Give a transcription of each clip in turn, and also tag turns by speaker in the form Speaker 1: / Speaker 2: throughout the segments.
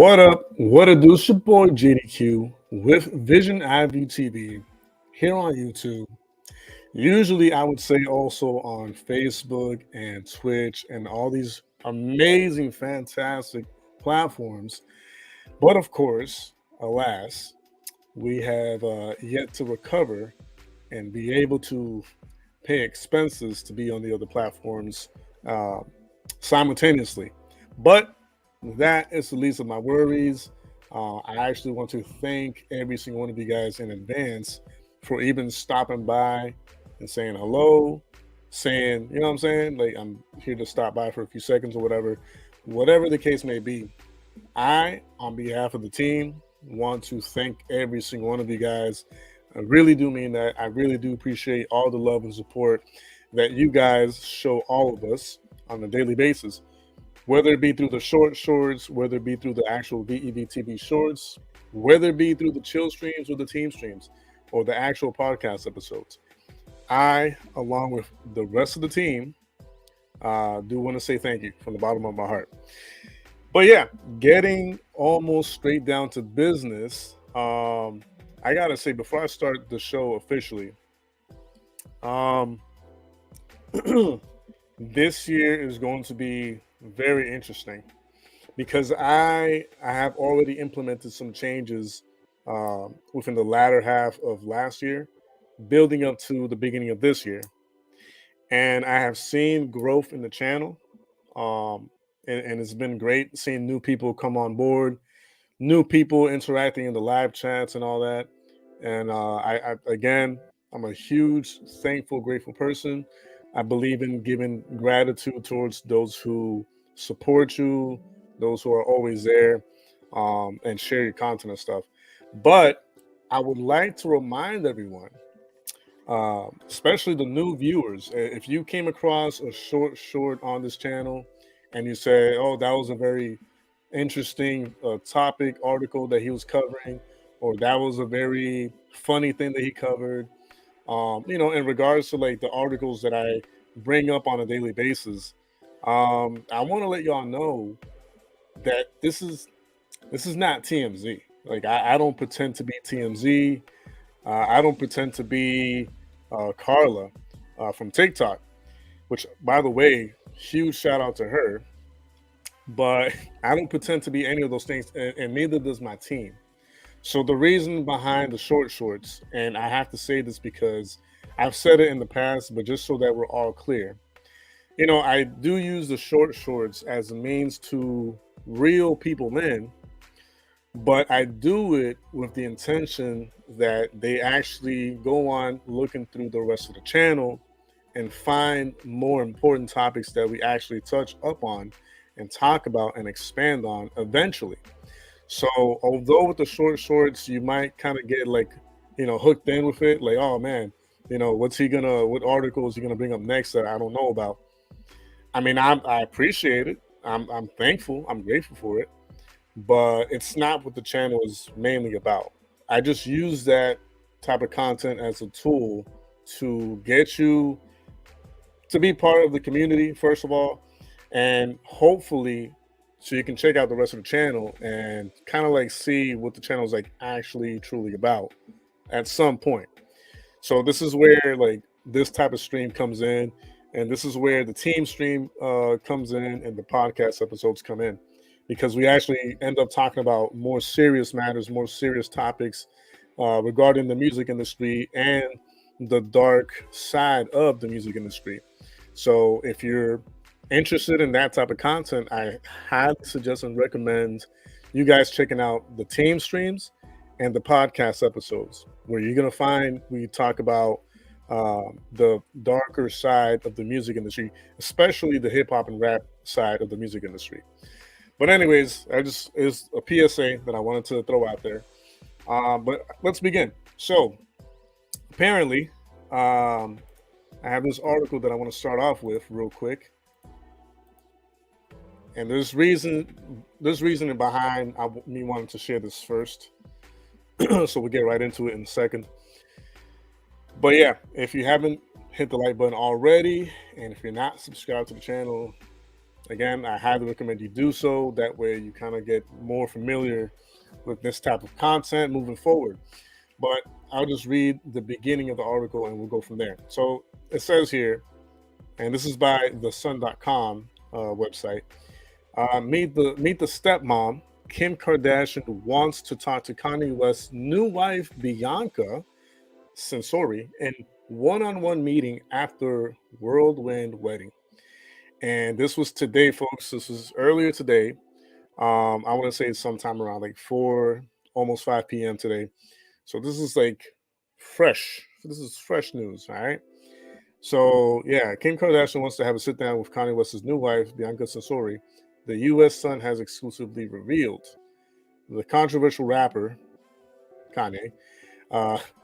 Speaker 1: What up? What a do? It's your boy JDQ with Vision Ivy TV here on YouTube. Usually, I would say also on Facebook and Twitch and all these amazing, fantastic platforms. But of course, alas, we have yet to recover and be able to pay expenses to be on the other platforms uh, simultaneously. But that is the least of my worries. I actually want to thank every single one of you guys in advance for even stopping by and saying hello, saying, you know what I'm saying? Like, I'm here to stop by for a few seconds or whatever. Whatever the case may be, I, on behalf of the team, want to thank every single one of you guys. I really do mean that. I really do appreciate all the love and support that you guys show all of us on a daily basis, whether it be through the shorts, whether it be through the actual VEVTV shorts, whether it be through the chill streams or the team streams or the actual podcast episodes. I, along with the rest of the team, do want to say thank you from the bottom of my heart. But yeah, getting almost straight down to business, I gotta say, before I start the show officially, um, this year is going to be very interesting because I have already implemented some changes within the latter half of last year, building up to the beginning of this year, and I have seen growth in the channel, um, and it's been great seeing new people come on board, new people interacting in the live chats and all that. And I again, I'm a huge, thankful, grateful person. I believe in giving gratitude towards those who support you, those who are always there, and share your content and stuff. But I would like to remind everyone, especially the new viewers, if you came across a short on this channel and you say, "Oh, that was a very interesting topic article that he was covering," or "That was a very funny thing that he covered," in regards to like the articles that I bring up on a daily basis, I want to let y'all know that this is not TMZ. Like I don't pretend to be TMZ. I don't pretend to be Carla from TikTok, which, by the way, huge shout out to her. But I don't pretend to be any of those things, and neither does my team. So the reason behind the shorts, and I have to say this because I've said it in the past, but just so that we're all clear, I do use the shorts as a means to reel people in, but I do it with the intention that they actually go on looking through the rest of the channel and find more important topics that we actually touch up on and talk about and expand on eventually. So although with the shorts, you might kind of get like, hooked in with it, like, oh man, what article is he gonna bring up next that I don't know about? I mean, I appreciate it. I'm thankful. I'm grateful for it, but it's not what the channel is mainly about. I just use that type of content as a tool to get you to be part of the community, first of all, and hopefully so you can check out the rest of the channel and kind of like see what the channel is like actually truly about at some point. So this is where like this type of stream comes in, and this is where the team stream comes in and the podcast episodes come in, because we actually end up talking about more serious matters, more serious topics regarding the music industry and the dark side of the music industry. So if you're interested in that type of content, I highly suggest and recommend you guys checking out the team streams and the podcast episodes, where you're going to find we talk about the darker side of the music industry, especially the hip hop and rap side of the music industry. But anyways, is a PSA that I wanted to throw out there. But let's begin. So apparently, I have this article that I want to start off with real quick. And there's reasoning behind me wanting to share this first. So we'll get right into it in a second. But yeah, if you haven't hit the like button already, and if you're not subscribed to the channel, Again, I highly recommend you do so. That way, you kind of get more familiar with this type of content moving forward. But I'll just read the beginning of the article and we'll go from there. So it says here, and this is by the Sun.com website. Meet the stepmom. Kim Kardashian wants to talk to Kanye West's new wife Bianca Censori in one-on-one meeting after whirlwind wedding. And this was today, folks. This was earlier today. I want to say it's sometime around like 4, almost 5 p.m. today. So this is like fresh. This is fresh news, all right? So yeah, Kim Kardashian wants to have a sit down with Kanye West's new wife, Bianca Censori. The U.S. Sun has exclusively revealed the controversial rapper Kanye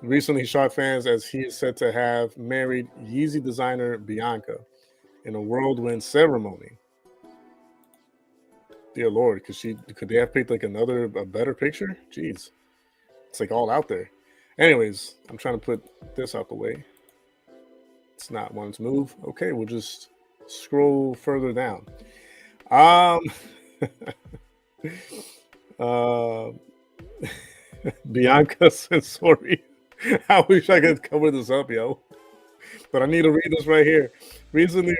Speaker 1: recently shocked fans as he is said to have married Yeezy designer Bianca in a whirlwind ceremony. Dear Lord, could they have picked like a better picture? Jeez, it's like all out there. Anyways, I'm trying to put this out the way. It's not wanting to move. Okay, we'll just scroll further down. Um, uh, Bianca Sensori. I wish I could cover this up, yo. But I need to read this right here. Recently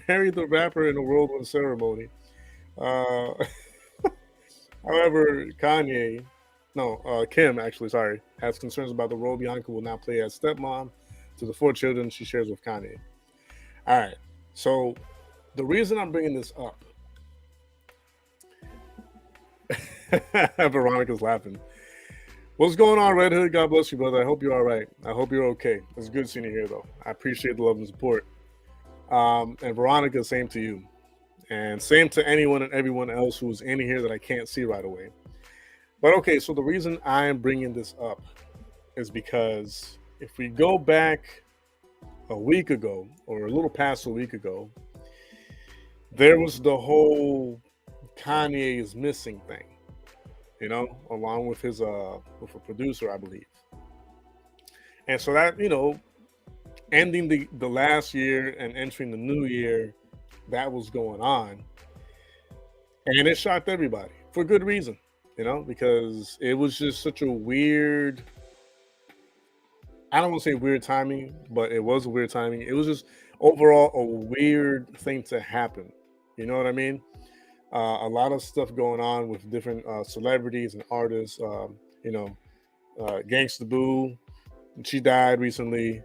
Speaker 1: married the rapper in a whirlwind ceremony. Uh, however, Kim actually, sorry, has concerns about the role Bianca will now play as stepmom to the 4 children she shares with Kanye. All right. So the reason I'm bringing this up, Veronica's laughing. What's going on, Red Hood? God bless you, brother. I hope you're all right. I hope you're okay. It's good seeing you here, though. I appreciate the love and support. And Veronica, same to you. And same to anyone and everyone else who's in here that I can't see right away. But okay, so the reason I am bringing this up is because if we go back a week ago, or a little past a week ago, there was the whole Kanye is missing thing, along with his with a producer, I believe. And so that, ending the last year and entering the new year, that was going on. And it shocked everybody for good reason, because it was just such a weird, I don't want to say weird timing, but it was a weird timing. It was just overall a weird thing to happen. You know what I mean? A lot of stuff going on with different celebrities and artists. Gangsta Boo, she died recently.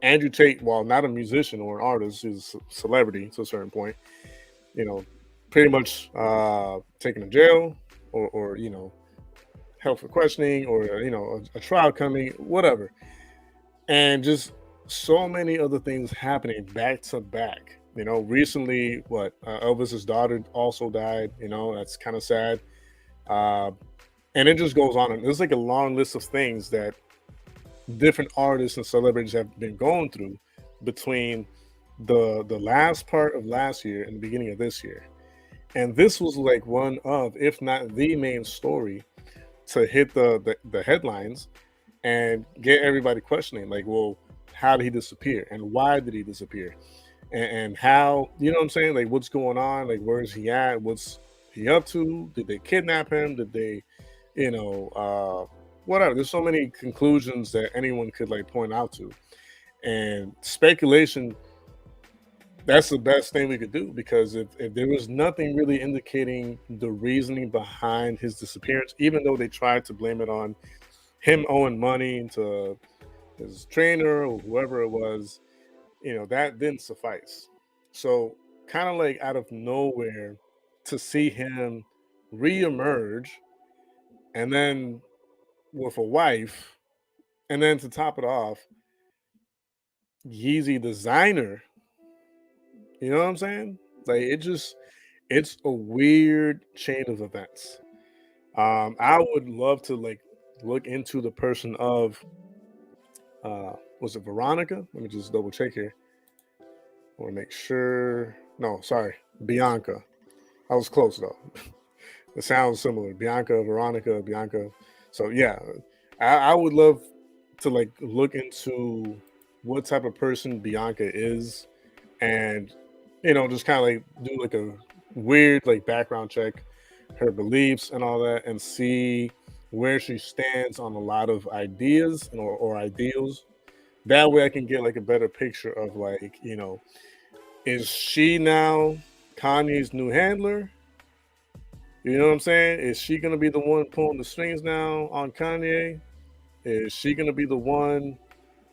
Speaker 1: Andrew Tate, while not a musician or an artist, is a celebrity to a certain point. Pretty much taken to jail or held for questioning or a trial coming, whatever, and just so many other things happening back to back. Recently, Elvis's daughter also died. That's kind of sad. And it just goes on. And there's like a long list of things that different artists and celebrities have been going through between the last part of last year and the beginning of this year. And this was like one of, if not the main story to hit the headlines and get everybody questioning, like, well, how did he disappear and why did he disappear? And how, you know what I'm saying? Like, what's going on? Like, where is he at? What's he up to? Did they kidnap him? Did they, whatever. There's so many conclusions that anyone could like point out to. And speculation, that's the best thing we could do, because if there was nothing really indicating the reasoning behind his disappearance, even though they tried to blame it on him owing money to his trainer or whoever it was, that didn't suffice. So kind of like out of nowhere to see him reemerge and then with a wife, and then to top it off, Yeezy designer. You know what I'm saying? Like it's a weird chain of events. I would love to like look into the person of was it Veronica? Let me just double check here. I want to make sure. No, sorry, Bianca. I was close though. It sounds similar. Bianca, Veronica, Bianca. So yeah, I would love to like look into what type of person Bianca is and just kind of like do like a weird like background check, her beliefs and all that, and see where she stands on a lot of ideas or ideals. That way I can get like a better picture of like, is she now Kanye's new handler? You know what I'm saying? Is she gonna be the one pulling the strings now on Kanye? Is she gonna be the one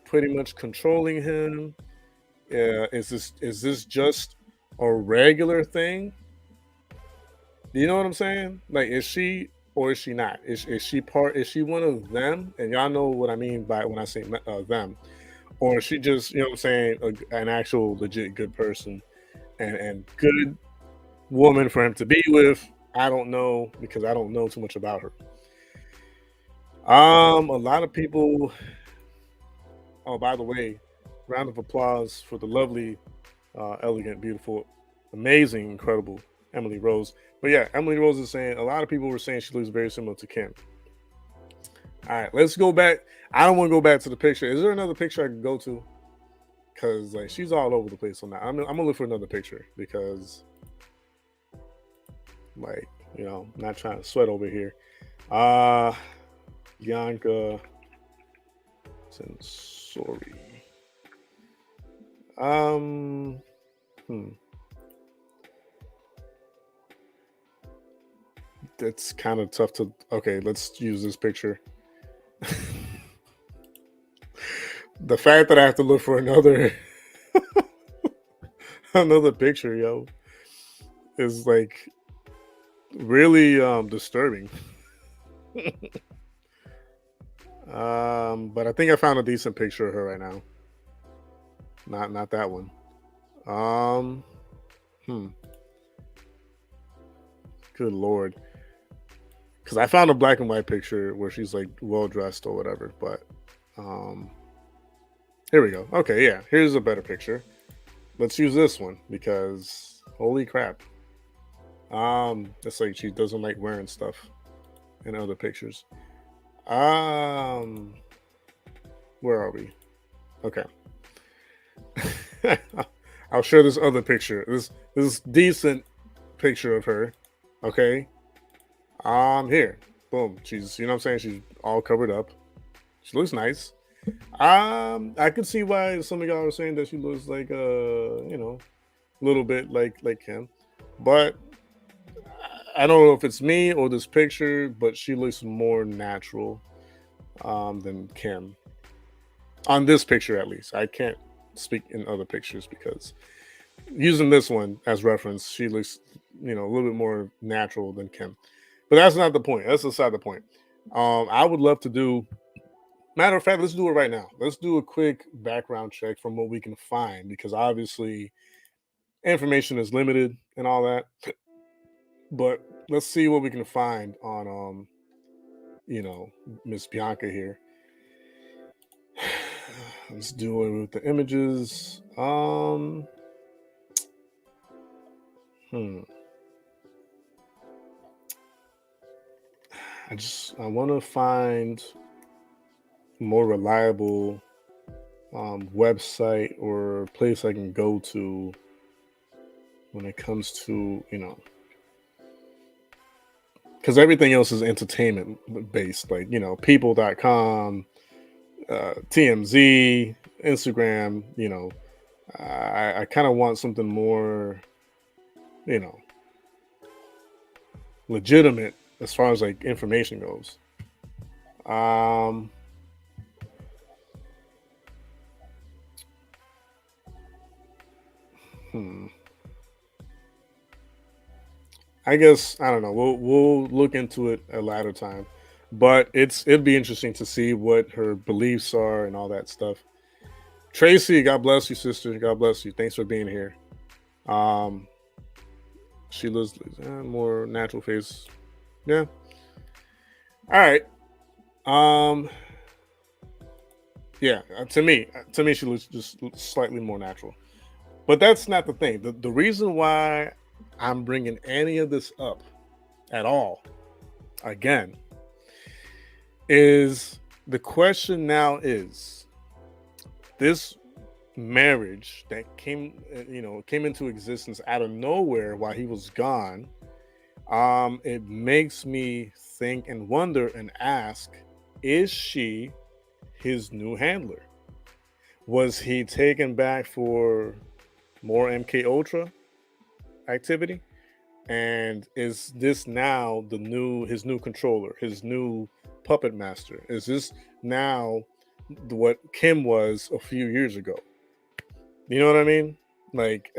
Speaker 1: pretty much controlling him? Is this just a regular thing? You know what I'm saying? Like, is she or is she not? Is she part? Is she one of them? And y'all know what I mean by when I say them. Or is she just, what I'm saying, an actual legit good person and good woman for him to be with? I don't know because I don't know too much about her. A lot of people. Oh, by the way, round of applause for the lovely, elegant, beautiful, amazing, incredible Emily Rose. But yeah, Emily Rose is saying a lot of people were saying she looks very similar to Kim. All right, let's go back. I don't want to go back to the picture. Is there another picture I can go to? Because like she's all over the place on that. I'm gonna look for another picture because, like, not trying to sweat over here. Bianca Sensori. Hmm. That's kind of tough to. Okay, let's use this picture. The fact that I have to look for another another picture, yo, is like really disturbing. But I think I found a decent picture of her right now. Not that one. Um, hmm. Good lord. Because I found a black and white picture where she's like well dressed or whatever. But here we go. Okay, yeah. Here's a better picture. Let's use this one because holy crap. It's like she doesn't like wearing stuff in other pictures. Um, where are we? Okay. I'll share this other picture. This decent picture of her. Okay. Here. Boom. She's what I'm saying? She's all covered up. She looks nice. I could see why some of y'all are saying that she looks like a little bit like him. But I don't know if it's me or this picture, but she looks more natural than Kim. On this picture at least. I can't speak in other pictures because using this one as reference, she looks, a little bit more natural than Kim. But that's not the point. That's aside the point. I would love to do. Matter of fact, let's do it right now. Let's do a quick background check from what we can find because obviously information is limited and all that. But let's see what we can find on Miss Bianca here. Let's do it with the images. Hmm. I want to find more reliable website or place I can go to when it comes to because everything else is entertainment based, like people.com, TMZ, Instagram. I kind of want something more you know legitimate as far as like information goes. um hmm. I guess I don't know. We'll look into it a later time, but it'd be interesting to see what her beliefs are and all that stuff. Tracy, God bless you, sister. God bless you. Thanks for being here. Um, she looks more natural face. Yeah. All right. Um, yeah. To me, she looks just slightly more natural. But that's not the thing. The reason why I'm bringing any of this up at all again is the question now is this marriage that came into existence out of nowhere while he was gone, it makes me think and wonder and ask, is she his new handler? Was he taken back for more MK Ultra activity? And is this now his new controller, his new puppet master? Is this now what Kim was a few years ago? You know what I mean? Like,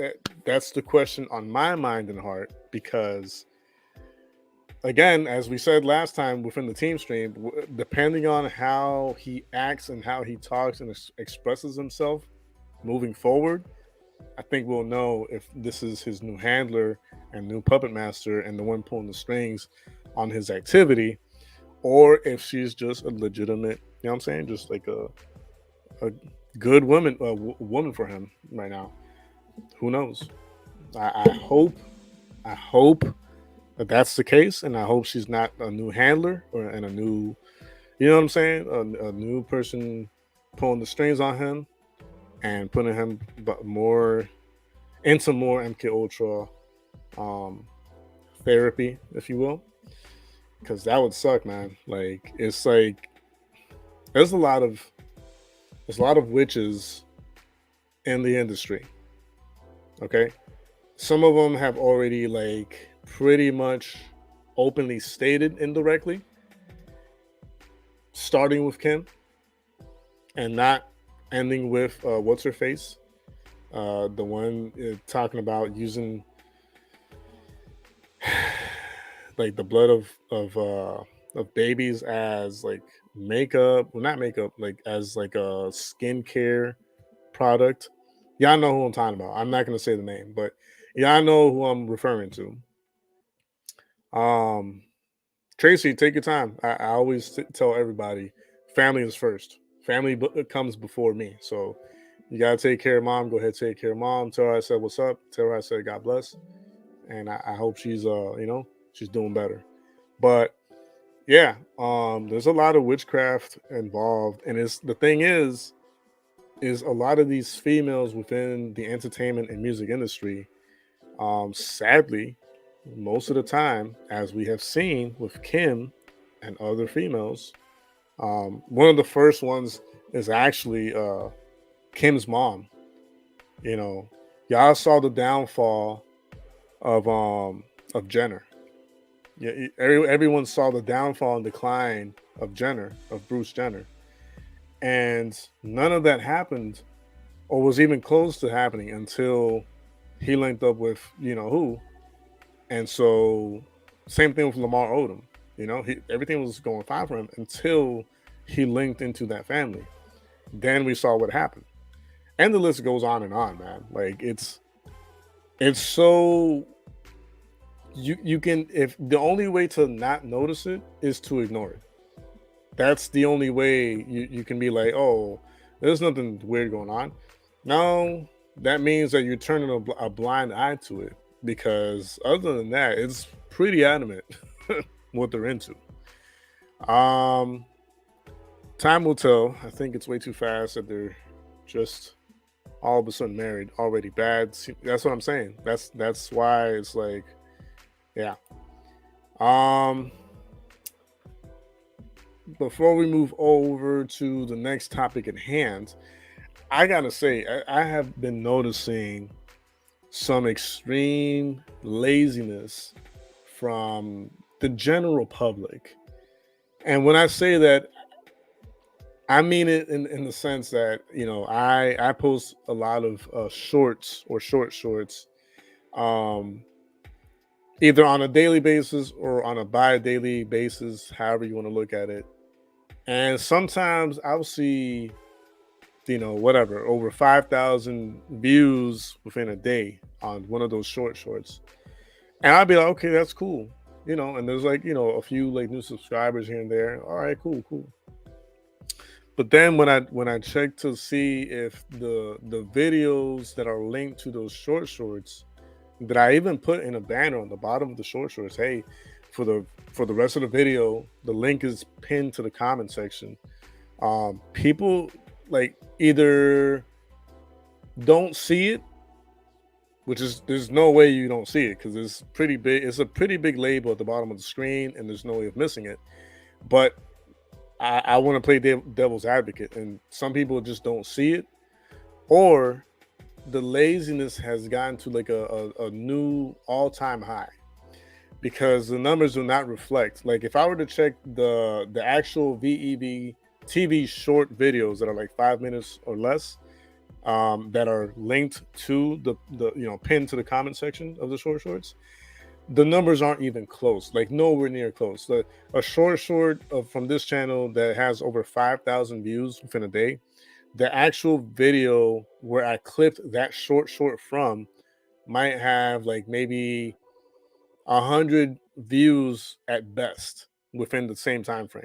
Speaker 1: that's the question on my mind and heart, because again, as we said last time within the team stream, depending on how he acts and how he talks and expresses himself moving forward, I think we'll know if this is his new handler and new puppet master and the one pulling the strings on his activity, or if she's just a legitimate, you know what I'm saying, just like a good woman, woman for him right now. Who knows? I hope that that's the case, and I hope she's not a new handler and a new, you know what I'm saying, a new person pulling the strings on him and putting him more into more MK Ultra um, therapy, if you will, because that would suck, man. Like, it's like there's a lot of witches in the industry. Okay, some of them have already like pretty much openly stated indirectly, starting with Kim and not ending with what's her face, the one talking about using like the blood of babies as like makeup, well, not makeup, like as like a skincare product. Y'all know who I'm talking about. I'm not gonna say the name, but y'all know who I'm referring to. Um, Tracy, take your time. I always tell everybody, family is first. Family comes before me. So you gotta take care of mom. Go ahead, take care of mom. Tell her I said what's up. Tell her I said God bless, and I hope she's she's doing better. But yeah, there's a lot of witchcraft involved, and it's the thing is a lot of these females within the entertainment and music industry, sadly, most of the time, as we have seen with Kim and other females, one of the first ones is actually Kim's mom. You know, y'all saw the downfall of Jenner. Yeah, everyone saw the downfall and decline of Jenner, of Bruce Jenner, and none of that happened or was even close to happening until he linked up with you know who. And so, same thing with Lamar Odom. You know, everything was going fine for him until he linked into that family. Then we saw what happened, and the list goes on and on, man. Like, it's so you can, if the only way to not notice it is to ignore it. That's the only way you can be like, oh, there's nothing weird going on. No, that means that you're turning a blind eye to it, because other than that, it's pretty adamant what they're into. Um, Time will tell. I think it's way too fast that they're just all of a sudden married already. Bad. That's what I'm saying. That's why it's like, yeah. Um, Before we move over to the next topic at hand, I gotta say, I have been noticing some extreme laziness from the general public. And when I say that, I mean it in the sense that, I post a lot of shorts or shorts, um, either on a daily basis or on a bi-daily basis, however you want to look at it. And sometimes I'll see, whatever, over 5,000 views within a day on one of those shorts. And I'll be like, okay, that's cool. And there's like, a few like new subscribers here and there. All right, cool. But then when I check to see if the videos that are linked to those shorts that I even put in a banner on the bottom of the shorts, hey, for the rest of the video, the link is pinned to the comment section. People like either don't see it, which is there's no way you don't see it because it's pretty big. It's a pretty big label at the bottom of the screen, and there's no way of missing it. But I want to play devil's advocate, and some people just don't see it, or the laziness has gotten to like a new all-time high because the numbers do not reflect. Like if I were to check the actual VEV TV short videos that are like 5 minutes or less, that are linked to the pinned to the comment section of the shorts, the numbers aren't even close, like nowhere near close. A short from this channel that has over 5,000 views within a day, the actual video where I clipped that short from might have like maybe 100 views at best within the same time frame.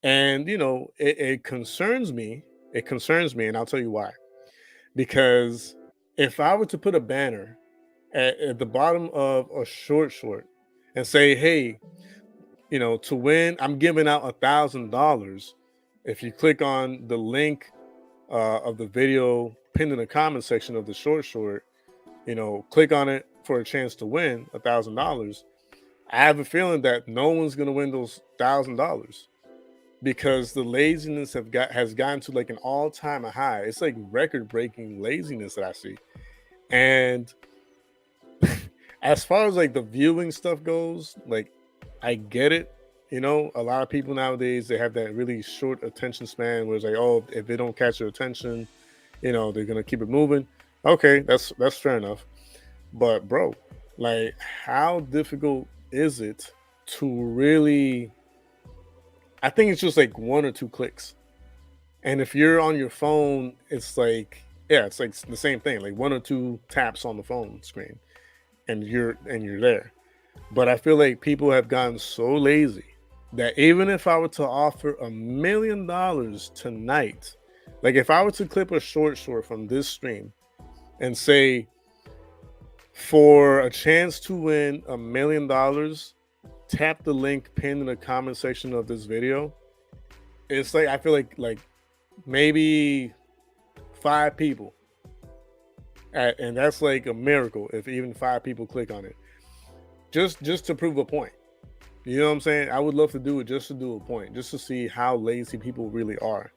Speaker 1: And it concerns me. It concerns me, and I'll tell you why. Because if I were to put a banner at the bottom of a short and say, hey, to win, I'm giving out $1,000. If you click on the link of the video pinned in the comment section of the short, click on it for a chance to win $1,000. I have a feeling that no one's gonna win those $1,000 because the laziness has gotten to like an all-time high. It's like record-breaking laziness that I see. And as far as like the viewing stuff goes, like I get it. A lot of people nowadays, they have that really short attention span where it's like, oh, if they don't catch your attention, they're gonna keep it moving. Okay, that's fair enough. But bro, like how difficult is it to really, I think it's just like 1 or 2 clicks. And if you're on your phone, it's like, yeah, it's like the same thing, like 1 or 2 taps on the phone screen and you're there. But I feel like people have gotten so lazy that even if I were to offer $1 million tonight, like if I were to clip a short from this stream and say, for a chance to win $1 million, tap the link pinned in the comment section of this video. It's like I feel like maybe 5 people, and that's like a miracle if even 5 people click on it, just to prove a point. You know what I'm saying? I would love to do it just to do a point, just to see how lazy people really are.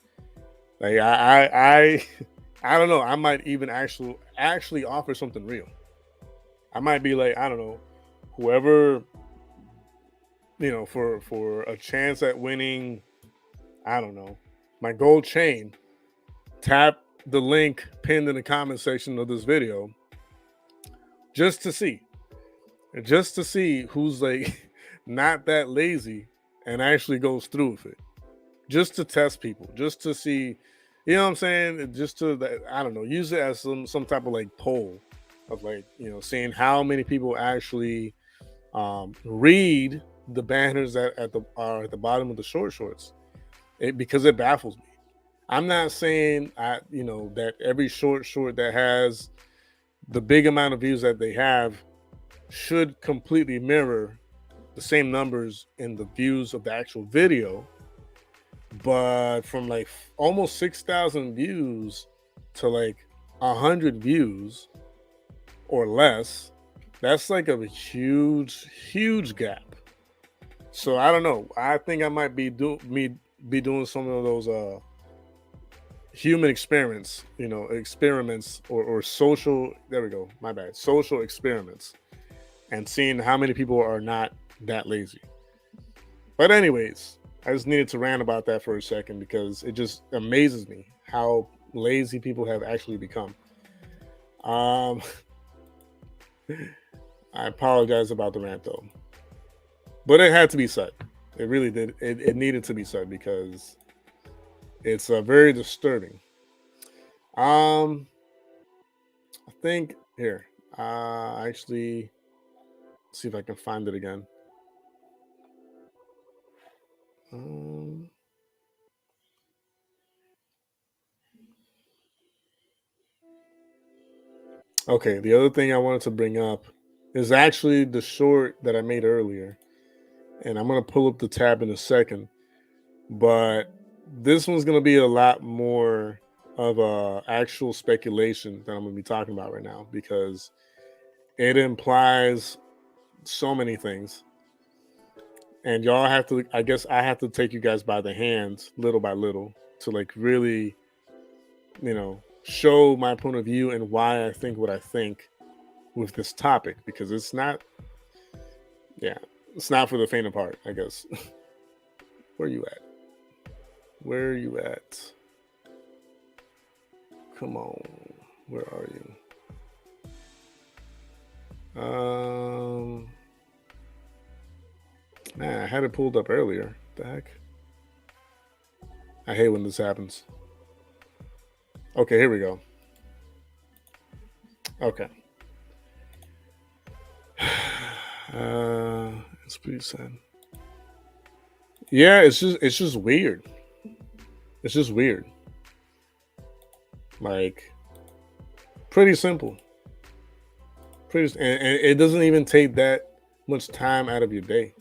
Speaker 1: Like I I don't know. I might even actually offer something real. I might be like, I don't know, whoever, for a chance at winning, I don't know, my gold chain, tap the link pinned in the comment section of this video just to see who's like not that lazy and actually goes through with it, just to test people, just to see, you know what I'm saying, just to, I don't know, use it as some type of like poll of like, seeing how many people actually read the banners that are at the bottom of the shorts, because it baffles me. I'm not saying that every short that has the big amount of views that they have should completely mirror the same numbers in the views of the actual video, but from like almost 6,000 views to like 100 views or less, that's like a huge gap. So I don't know. I think I might be doing some of those human experiments, or social. There we go. My bad. Social experiments, and seeing how many people are not that lazy. But anyways, I just needed to rant about that for a second because it just amazes me how lazy people have actually become. I apologize about the rant though, but it had to be said. It really did. It needed to be said because it's very disturbing. I think here, actually, see if I can find it again. Okay, the other thing I wanted to bring up is actually the short that I made earlier, and I'm gonna pull up the tab in a second. But this one's gonna be a lot more of actual speculation that I'm going to be talking about right now, because it implies so many things. And y'all have to, I guess I have to take you guys by the hands little by little to like really, show my point of view and why I think what I think with this topic, because yeah, it's not for the faint of heart, I guess. Where you at? Where are you at? Come on. Where are you? Man, I had it pulled up earlier. The heck? I hate when this happens. Okay, here we go. Okay. It's pretty sad. Yeah, it's just weird. It's just weird. Like, pretty simple. And it doesn't even take that much time out of your day.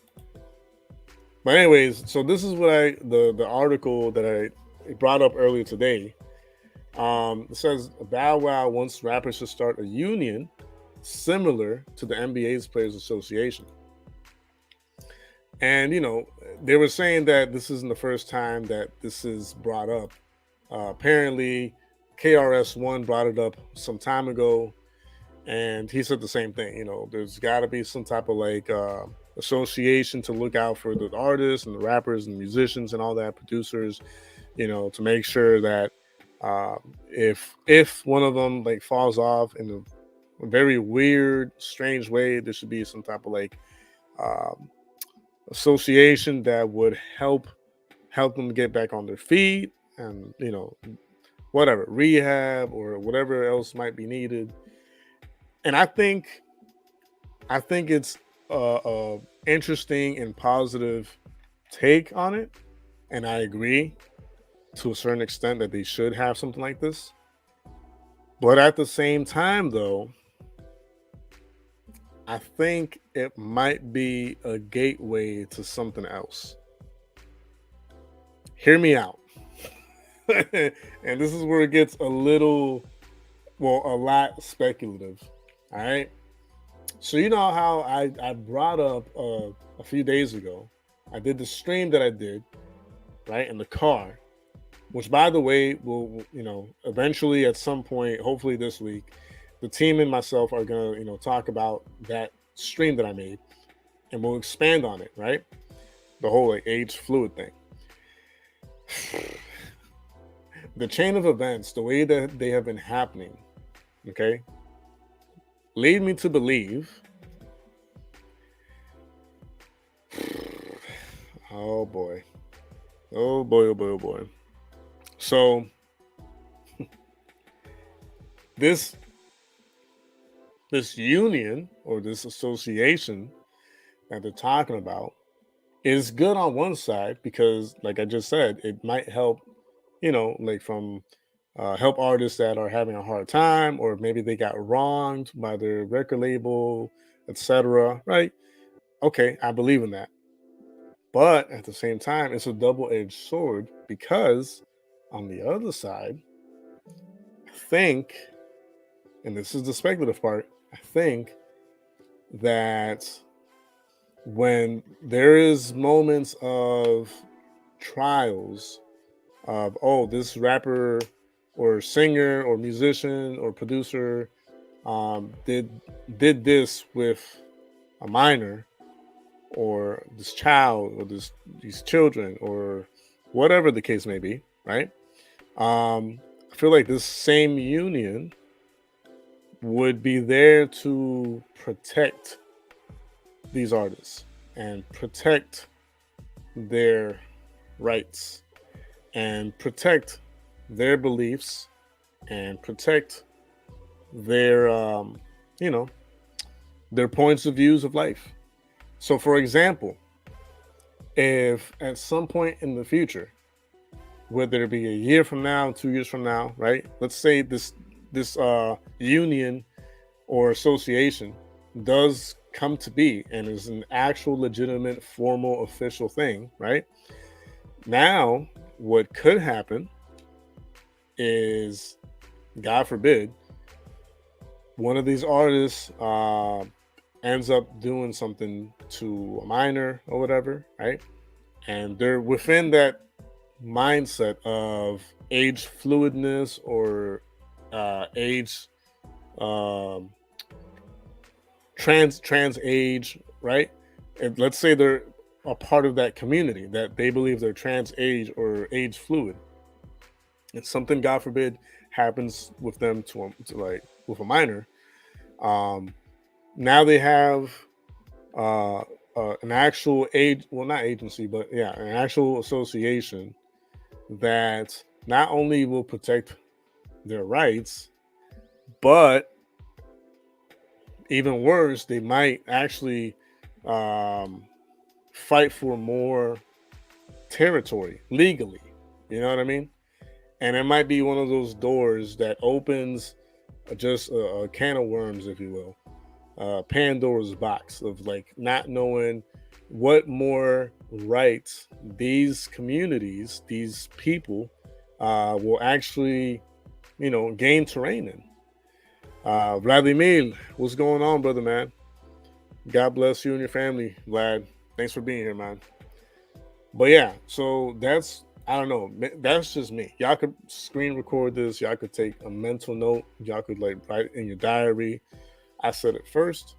Speaker 1: But anyways, so this is what the article that I brought up earlier today. It says Bow Wow wants rappers to start a union similar to the NBA's Players Association. And they were saying that this isn't the first time that this is brought up. Apparently, KRS-One brought it up some time ago, and he said the same thing. There's got to be some type of like association to look out for the artists and the rappers and musicians and all that, producers, to make sure that if one of them like falls off in a very weird, strange way, there should be some type of like association that would help them get back on their feet, and whatever, rehab or whatever else might be needed. And I think it's a interesting and positive take on it, and I agree to a certain extent that they should have something like this. But at the same time, though, I think it might be a gateway to something else. Hear me out. And this is where it gets a lot speculative. All right. So you know how I brought up a few days ago, I did the stream that I did, right, in the car, which, by the way, will eventually at some point, hopefully this week, the team and myself are gonna talk about that stream that I made, and we'll expand on it, right? The whole like age fluid thing. The chain of events, the way that they have been happening, okay, lead me to believe. Oh boy. Oh boy, oh boy, oh boy. So this union or this association that they're talking about is good on one side, because like I just said, it might help, like from help artists that are having a hard time, or maybe they got wronged by their record label, etc. Right? Okay, I believe in that. But at the same time, it's a double-edged sword, because on the other side, I think, and this is the speculative part, I think that when there is moments of trials of, oh, this rapper or singer or musician or producer did this with a minor, or this child, or these children, or whatever the case may be, right? I feel like this same union would be there to protect these artists and protect their rights and protect their beliefs and protect their their points of views of life. So for example, if at some point in the future, whether it be a year from now, 2 years from now, right, let's say this union or association does come to be and is an actual legitimate formal official thing, right? Now what could happen is, God forbid, one of these artists ends up doing something to a minor or whatever, right? And they're within that mindset of age fluidness or age um, trans age, right? And let's say they're a part of that community that they believe they're trans age or age fluid, and something, God forbid, happens with them to like with a minor. Um, Now they have uh, an actual age, well, not agency, but yeah, an actual association that not only will protect their rights, but even worse, they might actually um, fight for more territory legally. You know what I mean? And it might be one of those doors that opens just a can of worms, if you will, Pandora's box of like not knowing what more rights these communities, these people, will actually, gain terrain in. Vladimir, what's going on, brother, man? God bless you and your family, Vlad. Thanks for being here, man. But yeah, so that's, I don't know. That's just me. Y'all could screen record this. Y'all could take a mental note. Y'all could like write it in your diary. I said it first.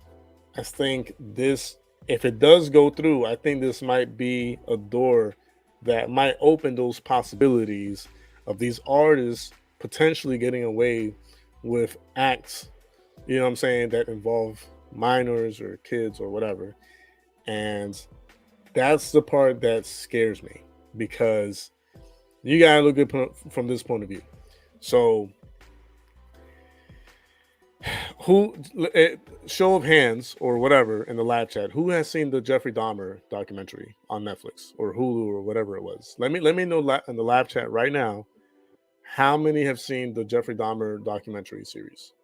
Speaker 1: I think this, if it does go through, I think this might be a door that might open those possibilities of these artists potentially getting away with acts, you know what I'm saying, that involve minors or kids or whatever. And that's the part that scares me because you gotta look at it from this point of view. So who, show of hands or whatever in the live chat, who has seen the Jeffrey Dahmer documentary on Netflix or Hulu or whatever it was? Let me know in the live chat right now how many have seen the Jeffrey Dahmer documentary series.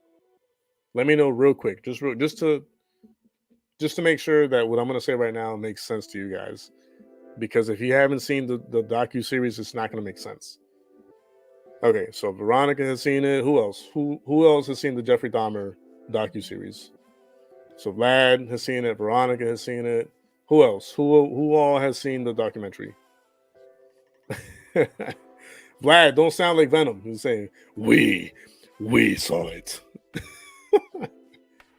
Speaker 1: Let me know real quick, just to make sure that what I'm going to say right now makes sense to you guys, because if you haven't seen the docu series, it's not going to make sense. Okay, so Veronica has seen it. Who else? Who else has seen the Jeffrey Dahmer docu series? So Vlad has seen it. Veronica has seen it. Who else? Who all has seen the documentary? Vlad, don't sound like Venom. He's saying we saw it.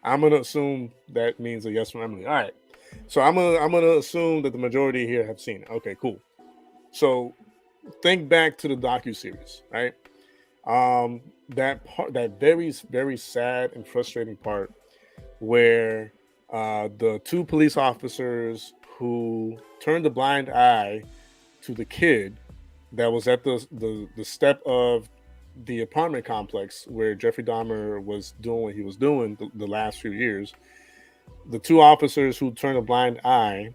Speaker 1: I'm gonna assume that means a yes from Emily. All right. So I'm gonna assume that the majority here have seen it. Okay, cool. So think back to the docu series, right? That part, that very very sad and frustrating part where the two police officers who turned a blind eye to the kid that was at the step of the apartment complex where Jeffrey Dahmer was doing what he was doing the last few years. The two officers who turned a blind eye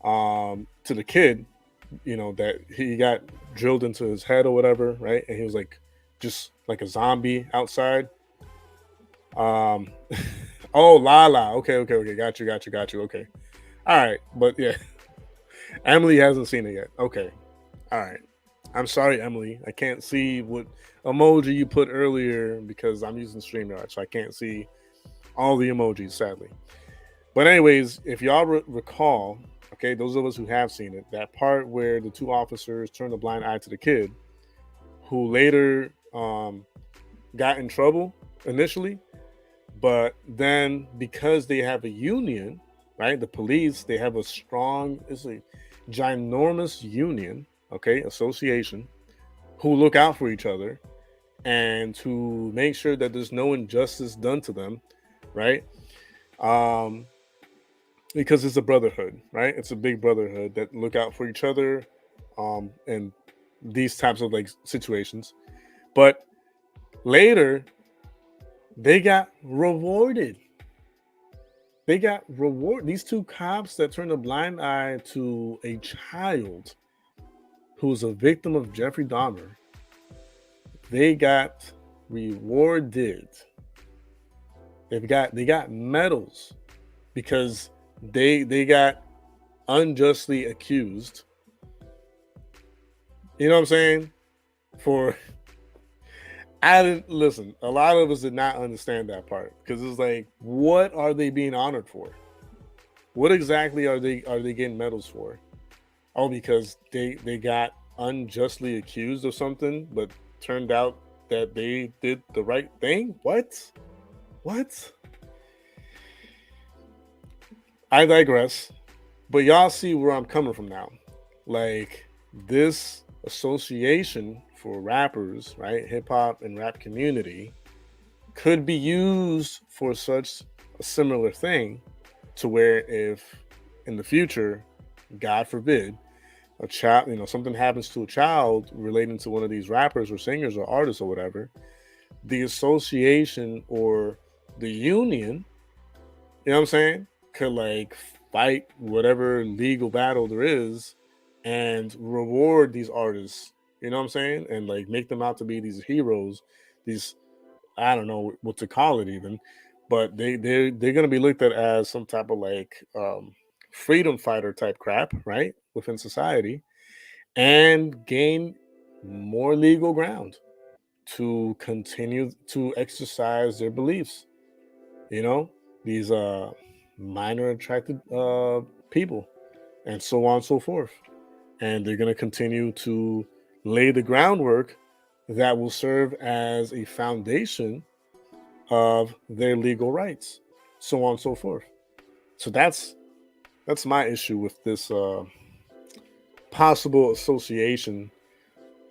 Speaker 1: to the kid, that he got drilled into his head or whatever, right? And he was like just like a zombie outside. Um, oh, Lala. Okay, okay, okay. Got you. Okay. All right. But yeah, Emily hasn't seen it yet. Okay. All right. I'm sorry, Emily. I can't see what emoji you put earlier because I'm using StreamYard, so I can't see all the emojis, sadly. But anyways, if y'all recall, okay, those of us who have seen it, that part where the two officers turned a blind eye to the kid, who later got in trouble initially, but then because they have a union, right? The police, they have it's a ginormous union, okay, association, who look out for each other and to make sure that there's no injustice done to them, right? Um, because it's a brotherhood, right? It's a big brotherhood that look out for each other, and these types of like situations. But later, they got rewarded. They got reward. These two cops that turned a blind eye to a child who's a victim of Jeffrey Dahmer, they got rewarded. They got medals because they got unjustly accused. You know what I'm saying? For I didn't listen. A lot of us did not understand that part because it's like, what are they being honored for? What exactly are they getting medals for? Oh, because they got unjustly accused of something, but turned out that they did the right thing. What? What? I digress. But y'all see where I'm coming from now. Like this association for rappers, right? Hip hop and rap community could be used for such a similar thing to where if in the future, God forbid, a child, something happens to a child relating to one of these rappers or singers or artists or whatever, the association or the union, what I'm saying, could like fight whatever legal battle there is and reward these artists, what I'm saying, and like make them out to be these heroes, these, I don't know what to call it even, but they're gonna be looked at as some type of like freedom fighter type crap, right, within society, and gain more legal ground to continue to exercise their beliefs. You know, these minor attracted people, and so on and so forth. And they're gonna continue to lay the groundwork that will serve as a foundation of their legal rights, so on and so forth. So that's my issue with this possible association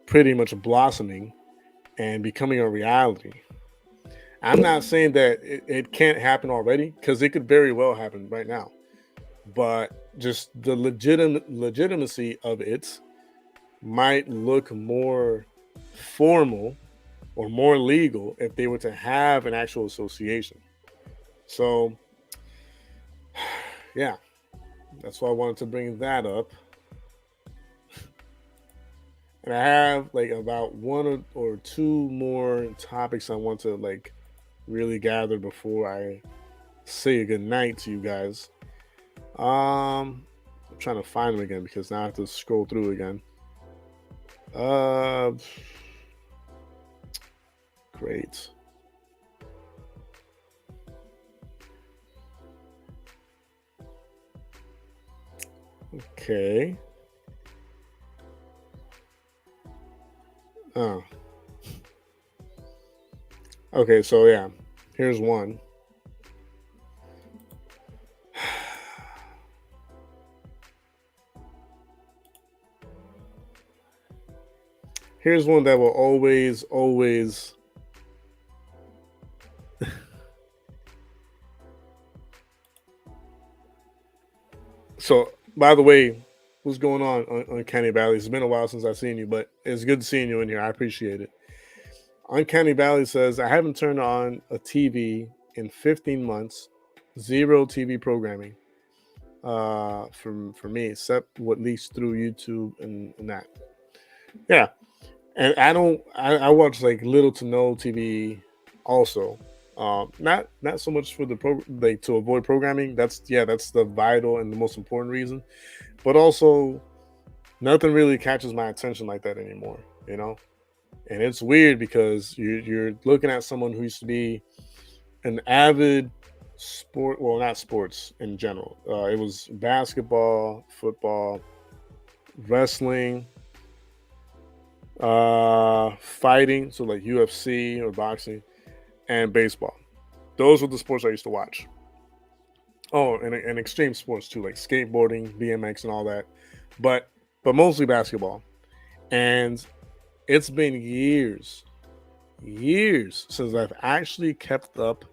Speaker 1: pretty much blossoming and becoming a reality. I'm not saying that it can't happen already because it could very well happen right now, but just the legitimacy of it might look more formal or more legal if they were to have an actual association. So, yeah, that's why I wanted to bring that up. And I have like about one or two more topics I want to like really gather before I say a good night to you guys. I'm trying to find them again because now I have to scroll through again. Uh, Great. Okay. Oh. Okay, so yeah. Here's one. Here's one that will always. So, by the way, what's going on Uncanny Valley? It's been a while since I've seen you, but it's good seeing you in here. I appreciate it. Uncanny Valley says, I haven't turned on a TV in 15 months, zero TV programming for me, except what leaks through YouTube and that. Yeah. And I watch like little to no TV also. Not so much for the like to avoid programming. That's the vital and the most important reason. But also nothing really catches my attention like that anymore, you know? And it's weird because you're looking at someone who used to be an avid sport, well, not sports in general. It was basketball, football, wrestling, fighting, so like UFC or boxing, and baseball. Those were the sports I used to watch. Oh, and extreme sports too, like skateboarding, BMX, and all that. But mostly basketball. And it's been years since I've actually kept up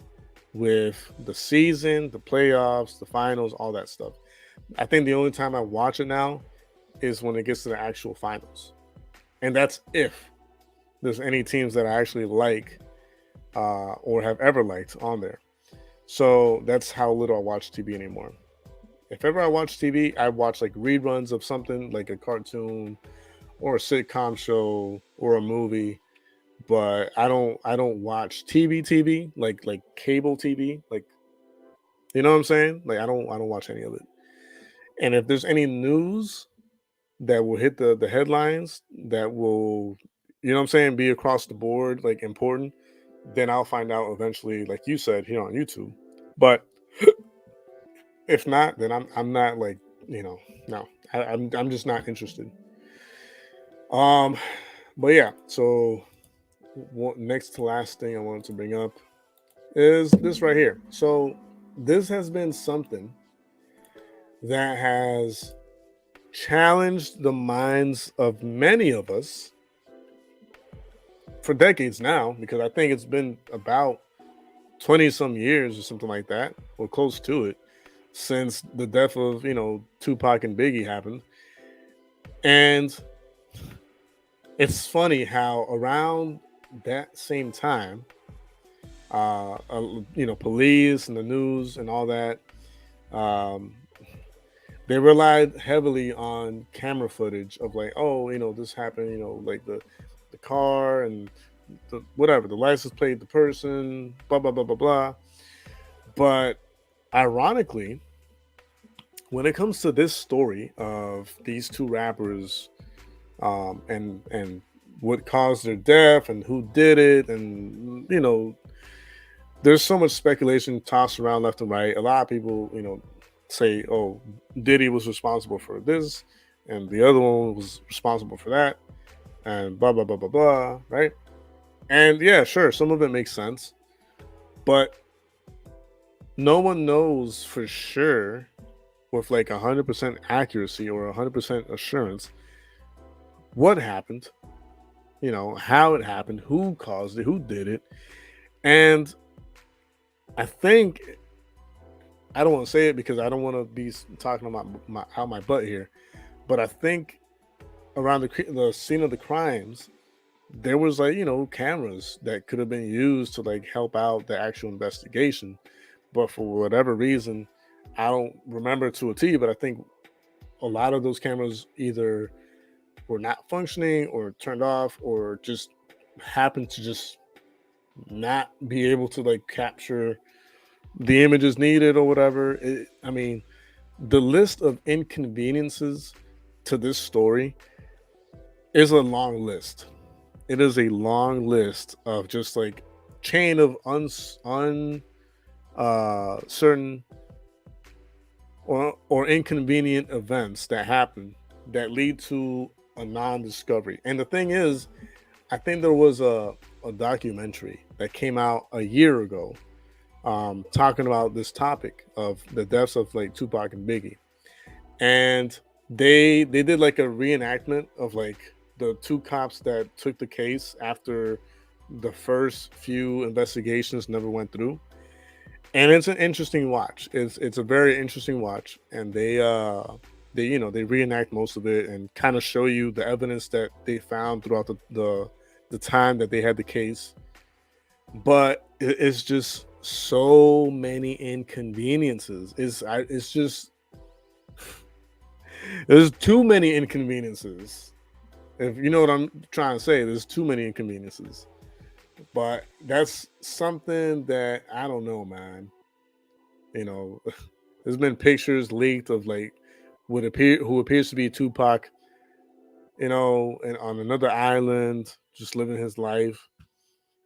Speaker 1: with the season, the playoffs, the finals, all that stuff. I think the only time I watch it now is when it gets to the actual finals. And that's if there's any teams that I actually like or have ever liked on there. So that's how little I watch TV anymore. If ever I watch TV, I watch like reruns of something like a cartoon or a sitcom show or a movie, but I don't watch TV like cable TV, like, you know what I'm saying? Like I don't watch any of it. And if there's any news that will hit the headlines that will you know what I'm saying, be across the board, like important, then I'll find out eventually, like you said, here on YouTube. But if not, then I'm not like, you know, no, I'm just not interested. Um, but yeah, so what next to last thing I wanted to bring up is this right here. So this has been something that has challenged the minds of many of us for decades now, because I think it's been about 20 some years or something like that, or close to it, since the death of, Tupac and Biggie happened. And it's funny how around that same time, police and the news and all that, um, they relied heavily on camera footage of like, oh, this happened, like the car and the whatever, the license plate, the person, blah blah blah blah blah. But ironically, when it comes to this story of these two rappers, and what caused their death and who did it, and there's so much speculation tossed around left and right. A lot of people, say, oh, Diddy was responsible for this, and the other one was responsible for that, and blah blah blah blah blah, right? And yeah, sure, some of it makes sense, but no one knows for sure with like 100% accuracy or 100% assurance what happened, how it happened, who caused it, who did it. And I think, I don't want to say it because I don't want to be talking about out my butt here, but I think around the scene of the crimes, there was like, cameras that could have been used to like help out the actual investigation. But for whatever reason, I don't remember to a T, but I think a lot of those cameras either were not functioning or turned off, or just happened to just not be able to like capture the images needed or whatever. I mean, the list of inconveniences to this story is a long list. It is a long list of just like chain of certain or inconvenient events that happen that lead to a non-discovery. And the thing is, I think there was a documentary that came out a year ago, talking about this topic of the deaths of like Tupac and Biggie, and they did like a reenactment of like the two cops that took the case after the first few investigations never went through. And it's an interesting watch. It's a very interesting watch, and they reenact most of it and kind of show you the evidence that they found throughout the time that they had the case. But it's just so many inconveniences. It's just there's too many inconveniences. If you know what I'm trying to say, there's too many inconveniences. But that's something that I don't know, man. You know, there's been pictures leaked of like who appears to be Tupac, and on another island, just living his life.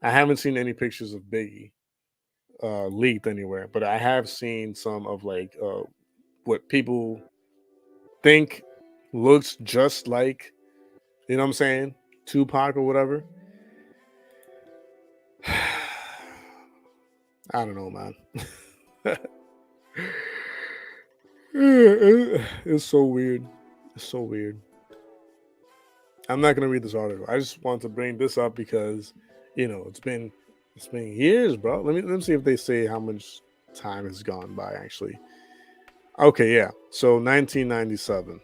Speaker 1: I haven't seen any pictures of Biggie leaked anywhere, but I have seen some of like what people think looks just like, you know what I'm saying, Tupac or whatever. I don't know, man. It's so weird. It's so weird. I'm not gonna read this article. I just want to bring this up because, it's been years, bro. Let me see if they say how much time has gone by. Actually, okay, yeah. So 1997.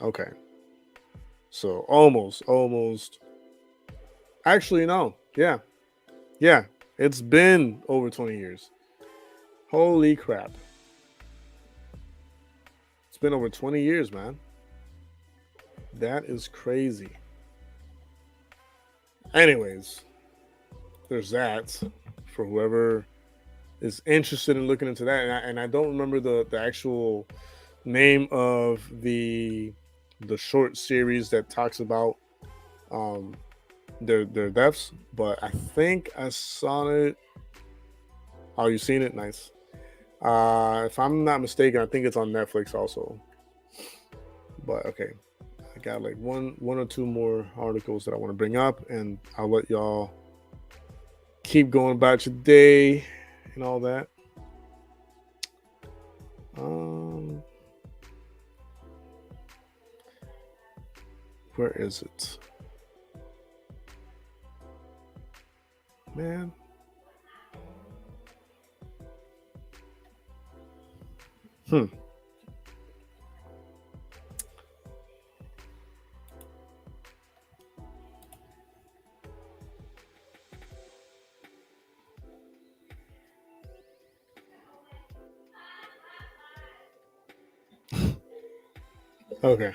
Speaker 1: Okay, so almost. Actually, no. Yeah, yeah. It's been over 20 years. Holy crap! It's been over 20 years, man. That is crazy. Anyways, there's that for whoever is interested in looking into that. And I don't remember the actual name of the short series that talks about um their deaths. But I think I saw it. Oh, you seen it? Nice. If I'm not mistaken, I think it's on Netflix also. But okay, I got like one or two more articles that I want to bring up, and I'll let y'all keep going about your day and all that. Um, where is it, man? Hmm. Okay,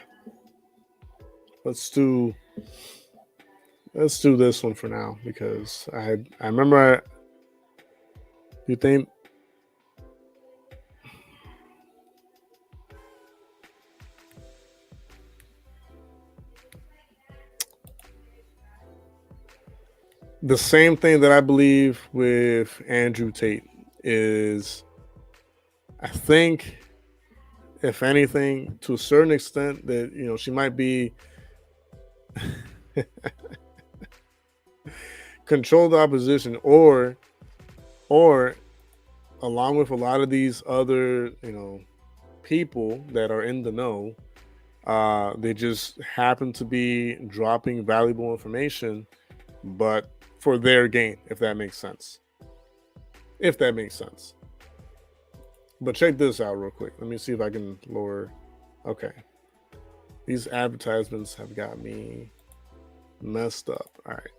Speaker 1: let's do let's do this one for now because I remember you think the same thing that I believe with Andrew Tate is I think if anything to a certain extent that she might be control the opposition or along with a lot of these other people that are in the know, they just happen to be dropping valuable information but for their gain, if that makes sense. If that makes sense. But check this out real quick. Let me see if I can lower. Okay. These advertisements have got me messed up. All right.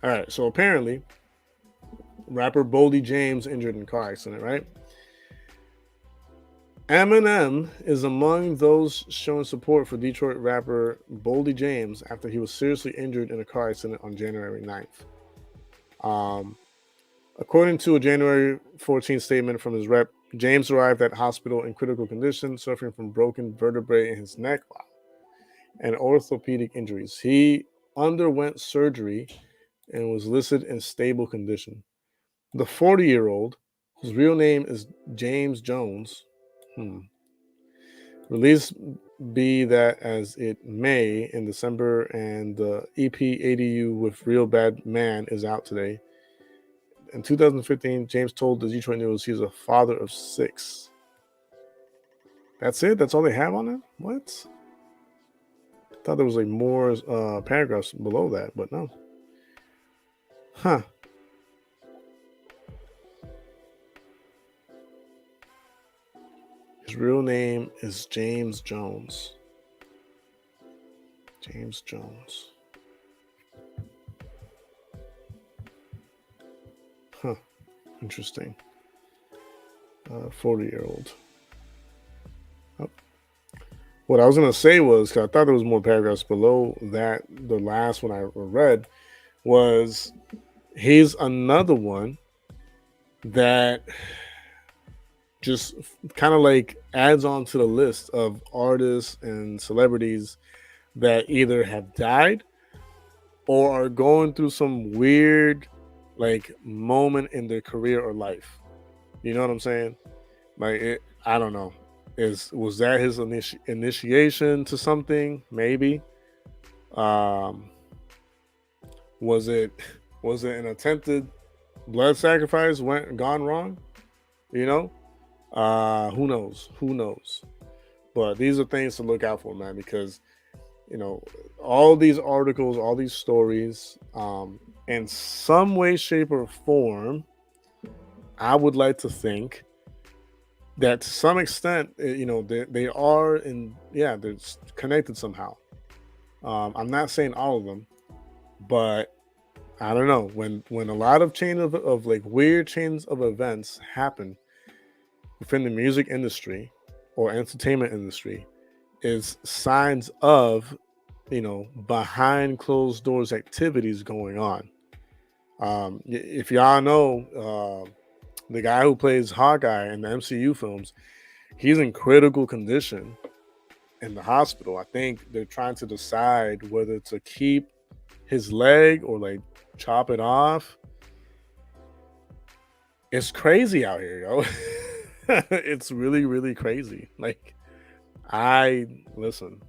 Speaker 1: All right. So apparently, rapper Boldy James injured in car accident, right? Eminem is among those showing support for Detroit rapper Boldy James after he was seriously injured in a car accident on January 9th. According to a January 14th statement from his rep, James arrived at hospital in critical condition, suffering from broken vertebrae in his neck and orthopedic injuries. He underwent surgery and was listed in stable condition. The 40-year-old, whose real name is James Jones, released be that as it may in December, and the EP ADU with Real Bad Man is out today. In 2015, James told the Detroit News he's a father of 6. That's it? That's all they have on it? What? I thought there was like more paragraphs below that, but no. Huh. His real name is James Jones. James Jones. Huh. Interesting. 40-year-old. Oh. What I was going to say was, because I thought there was more paragraphs below that, the last one I read was he's another one that just kind of like adds on to the list of artists and celebrities that either have died or are going through some weird like moment in their career or life. You know what I'm saying? Like I don't know. Was that his initiation to something? Maybe. Um, was it an attempted blood sacrifice went gone wrong? You know? Who knows? Who knows? But these are things to look out for, man, because all these articles, all these stories, in some way, shape, or form, I would like to think that to some extent, they are they're connected somehow. I'm not saying all of them, but I don't know when a lot of chain of like weird chains of events happen within the music industry or entertainment industry is signs of behind closed doors activities going on. If y'all know the guy who plays Hawkeye in the MCU films, he's in critical condition in the hospital. I think they're trying to decide whether to keep his leg or like chop it off. It's crazy out here, yo. It's really, really crazy. Like, I listen.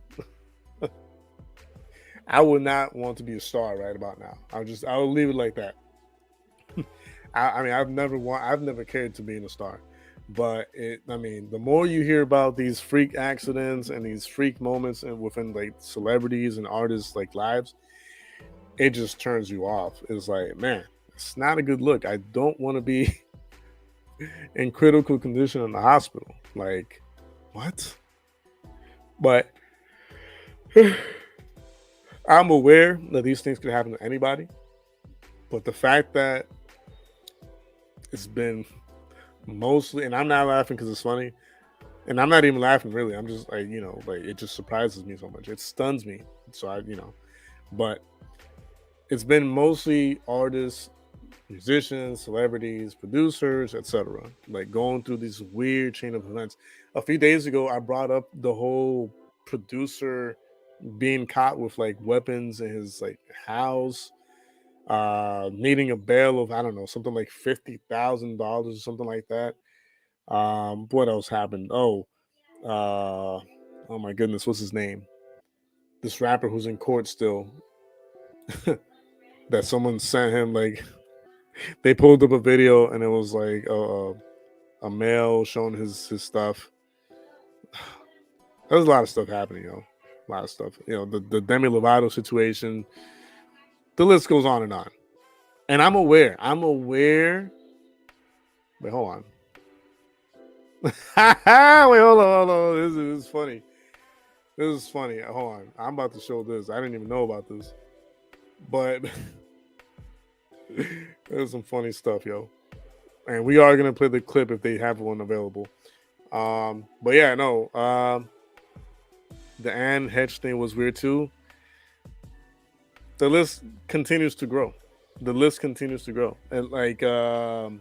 Speaker 1: I would not want to be a star right about now. I'll leave it like that. I mean, I've never cared to be in a star, but the more you hear about these freak accidents and these freak moments and within like celebrities and artists like lives, it just turns you off. It's like, man, it's not a good look. I don't want to be in critical condition in the hospital. Like, what? But I'm aware that these things could happen to anybody. But the fact that it's been mostly, and I'm not laughing because it's funny, and I'm not even laughing really. I'm just like, like it just surprises me so much. It stuns me. So but it's been mostly artists, musicians, celebrities, producers, etc. Like going through this weird chain of events. A few days ago, I brought up the whole producer being caught with like weapons in his like house, needing a bail of, I don't know, something like $50,000 or something like that. What else happened? Oh my goodness, what's his name? This rapper who's in court still. That someone sent him like they pulled up a video and it was like a male showing his stuff. There's a lot of stuff happening, a lot of stuff. The Demi Lovato situation. The list goes on and on. And I'm aware. Wait, hold on. Wait, hold on. This is funny. This is funny. Hold on. I'm about to show this. I didn't even know about this. But there's some funny stuff, yo. And we are going to play the clip if they have one available. But yeah, no. The Anne Hedge thing was weird too. The list continues to grow. And like, the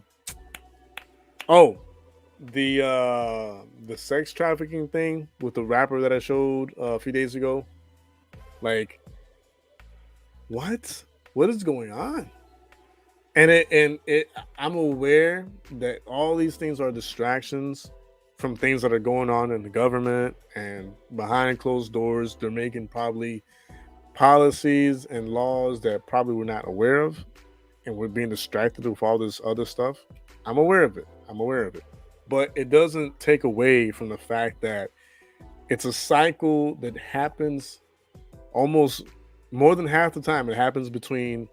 Speaker 1: sex trafficking thing with the rapper that I showed a few days ago. Like, what is going on? And I'm aware that all these things are distractions from things that are going on in the government, and behind closed doors they're making probably policies and laws that probably we're not aware of, and we're being distracted with all this other stuff. I'm aware of it. But it doesn't take away from the fact that it's a cycle that happens almost more than half the time. It happens between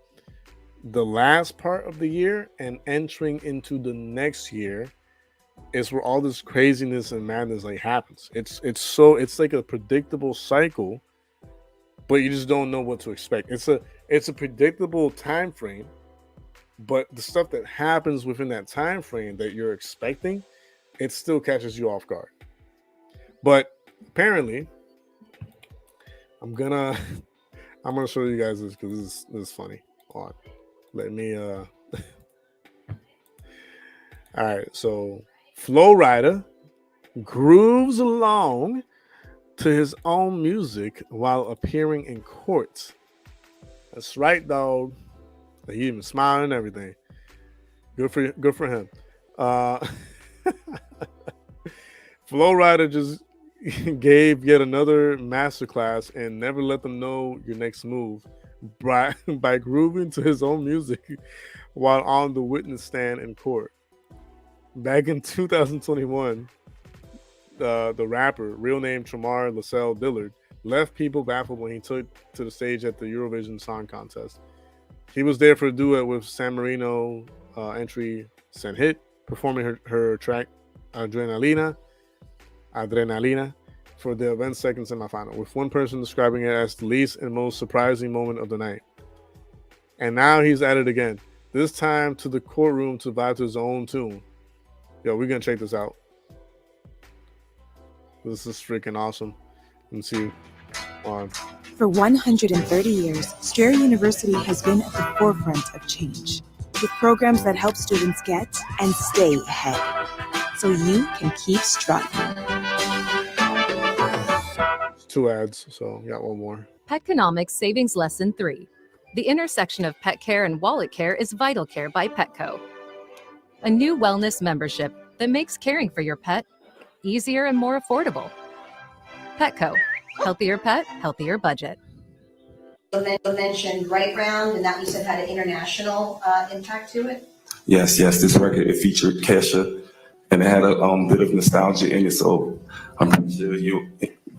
Speaker 1: the last part of the year and entering into the next year is where all this craziness and madness like happens. It's like a predictable cycle, but you just don't know what to expect. It's a predictable time frame, but the stuff that happens within that time frame that you're expecting, it still catches you off guard. But apparently, I'm gonna show you guys this because this is funny. Hold on. Let me all right, so Flow Rider grooves along to his own music while appearing in court. That's right, dog. He even smiling and everything. Good for him. Flow Rider just gave yet another masterclass and never let them know your next move by grooving to his own music while on the witness stand in court. Back in 2021, the rapper, real name Tremar Lascelles Dillard, left people baffled when he took to the stage at the Eurovision Song Contest. He was there for a duet with San Marino entry Senhit, performing her track Adrenalina for the event's second semifinal, with one person describing it as the least and most surprising moment of the night. And now he's at it again, this time to the courtroom to vibe to his own tune. Yo, we're going to check this out. This is freaking awesome. Let's see. On.
Speaker 2: For 130 years, Strayer University has been at the forefront of change, with programs that help students get and stay ahead, so you can keep striving.
Speaker 1: 2 ads, so got one more.
Speaker 3: Petconomics Savings Lesson 3. The intersection of pet care and wallet care is Vital Care by Petco. A new wellness membership that makes caring for your pet easier and more affordable. Petco. Healthier pet, healthier budget.
Speaker 4: You mentioned Right Round, and that you said had an international impact to it.
Speaker 5: Yes. This record, it featured Kesha, and it had a bit of nostalgia in it. So I'm pretty sure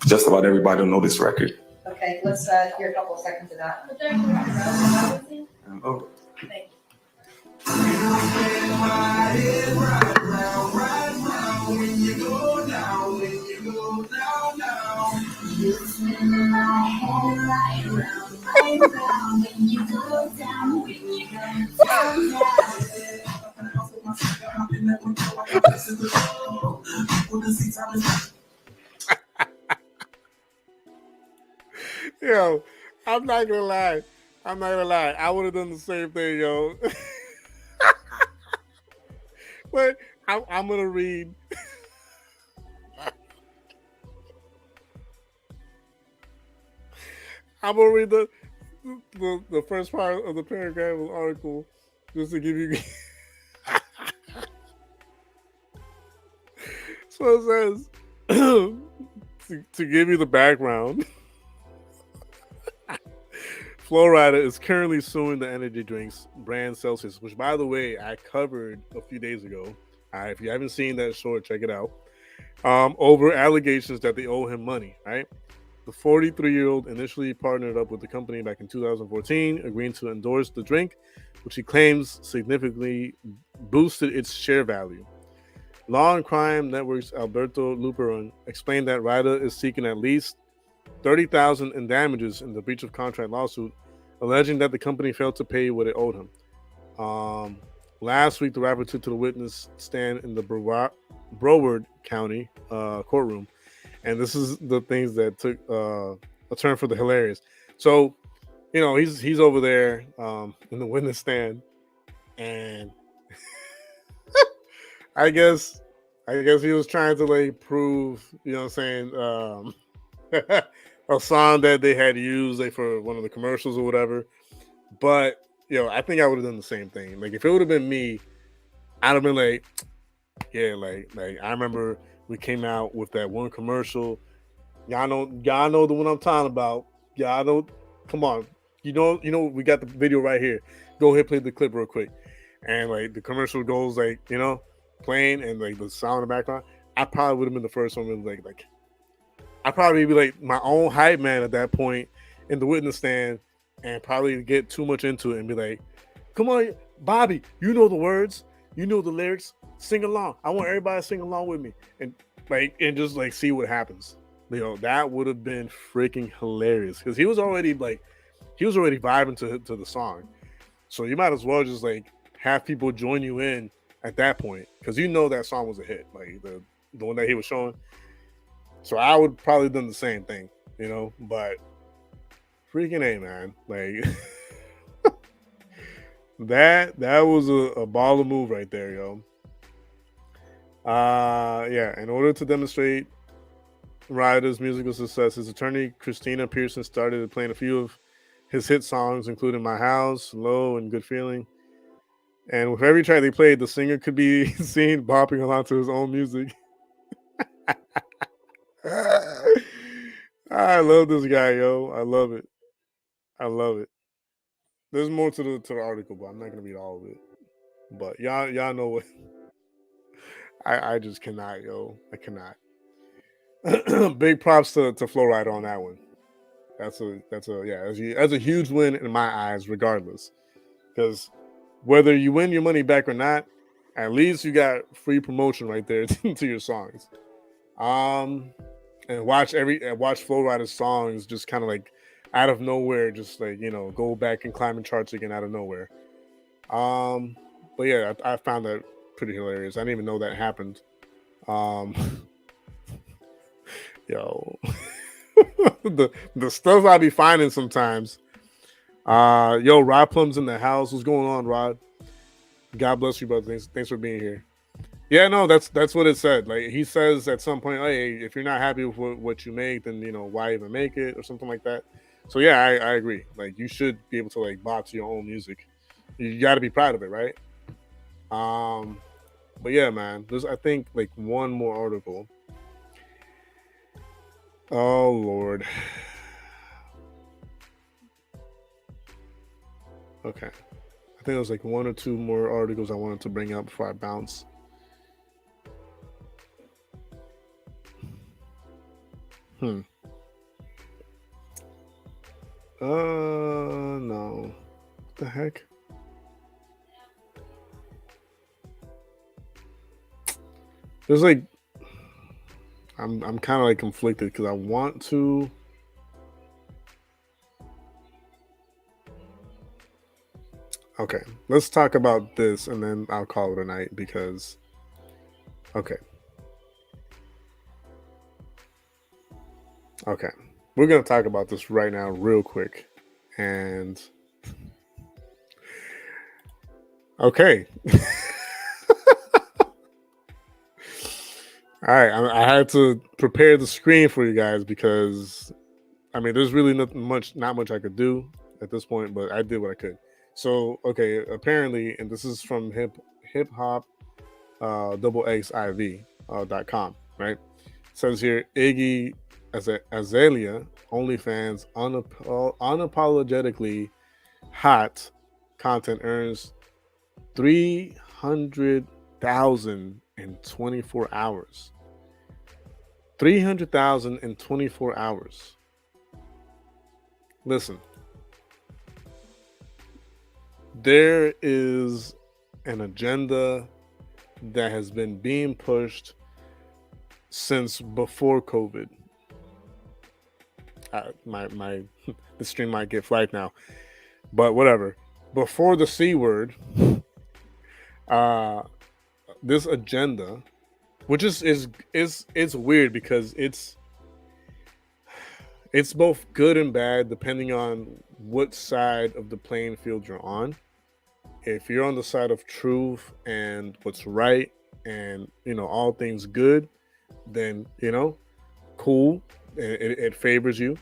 Speaker 5: just about everybody will know this record.
Speaker 4: Okay, let's hear a couple of seconds of that.
Speaker 5: Oh.
Speaker 4: Thank you.
Speaker 1: Yo, I'm not gonna lie. I would have done the same thing, yo. But I'm gonna read. I'm gonna read the first part of the paragraph of the article just to give you. So it says to give you the background. Florida is currently suing the energy drinks brand Celsius, which, by the way, I covered a few days ago. If you haven't seen that short, check it out. Over allegations that they owe him money, right? The 43-year-old initially partnered up with the company back in 2014, agreeing to endorse the drink, which he claims significantly boosted its share value. Law and Crime Network's Alberto Luperon explained that Ryder is seeking at least $30,000 in damages in the breach of contract lawsuit, alleging that the company failed to pay what it owed him. Last week, the rapper took to the witness stand in the Broward County courtroom, and this is the things that took a turn for the hilarious. So, he's over there in the witness stand, and I guess he was trying to prove, a song that they had used for one of the commercials or whatever. But I think I would have done the same thing. If it would have been me, I'd have been I remember we came out with that one commercial. Y'all know the one I'm talking about. Y'all know. Come on, we got the video right here. Go ahead, play the clip real quick. And the commercial goes playing and the sound in the background. I probably would have been the first one to I'd probably be my own hype man at that point in the witness stand and probably get too much into it and be come on, Bobby, you know the words, you know the lyrics, sing along. I want everybody to sing along with me and just see what happens. That would have been freaking hilarious because he was already vibing to the song. So you might as well just have people join you in at that point because that song was a hit, the one that he was showing. So I would probably done the same thing, but freaking A, man. That was a baller move right there, yo. In order to demonstrate Ryder's musical success, his attorney, Christina Pearson, started playing a few of his hit songs, including My House, Low, and Good Feeling. And with every track they played, the singer could be seen bopping along to his own music. I love this guy, yo. I love it. There's more to the article, but I'm not gonna read all of it. But y'all know what I just cannot, yo. I cannot. Big props to Flo Rida on that one. That's a huge win in my eyes, regardless. Because whether you win your money back or not, at least you got free promotion right there to your songs. And watch Flo Rida's songs just kind of out of nowhere, just go back and climb in charts again out of nowhere. But yeah, I found that pretty hilarious. I didn't even know that happened. Yo, the stuff I be finding sometimes. Yo, Rod Plum's in the house. What's going on, Rod? God bless you, brother. Thanks for being here. Yeah, no, that's what it said. Like he says at some point, hey, if you're not happy with what you make, then why even make it or something like that. So yeah, I agree. Like you should be able to like box your own music. You got to be proud of it, right? Um, but yeah, man, there's I think like one more article. Oh Lord. Okay, I think there was like one or two more articles I wanted to bring up before I bounce. Hmm. No. What the heck? There's like I'm kind of like conflicted because I want to. Okay, let's talk about this and then I'll call it a night because. Okay. Okay. We're gonna talk about this right now, real quick, and okay. All right, I had to prepare the screen for you guys because I mean, there's really not much I could do at this point, but I did what I could. So, okay, apparently, and this is from hip hop double xiv .com, right? It says here Iggy Azalea, OnlyFans, unapologetically hot content earns 300,000 in 24 hours. 300,000 in 24 hours. Listen, there is an agenda that has been being pushed since before COVID. My the stream might get flagged now, but whatever. Before the C word, this agenda, which is weird because it's both good and bad depending on what side of the playing field you're on. If you're on the side of truth and what's right and all things good, then cool, it favors you.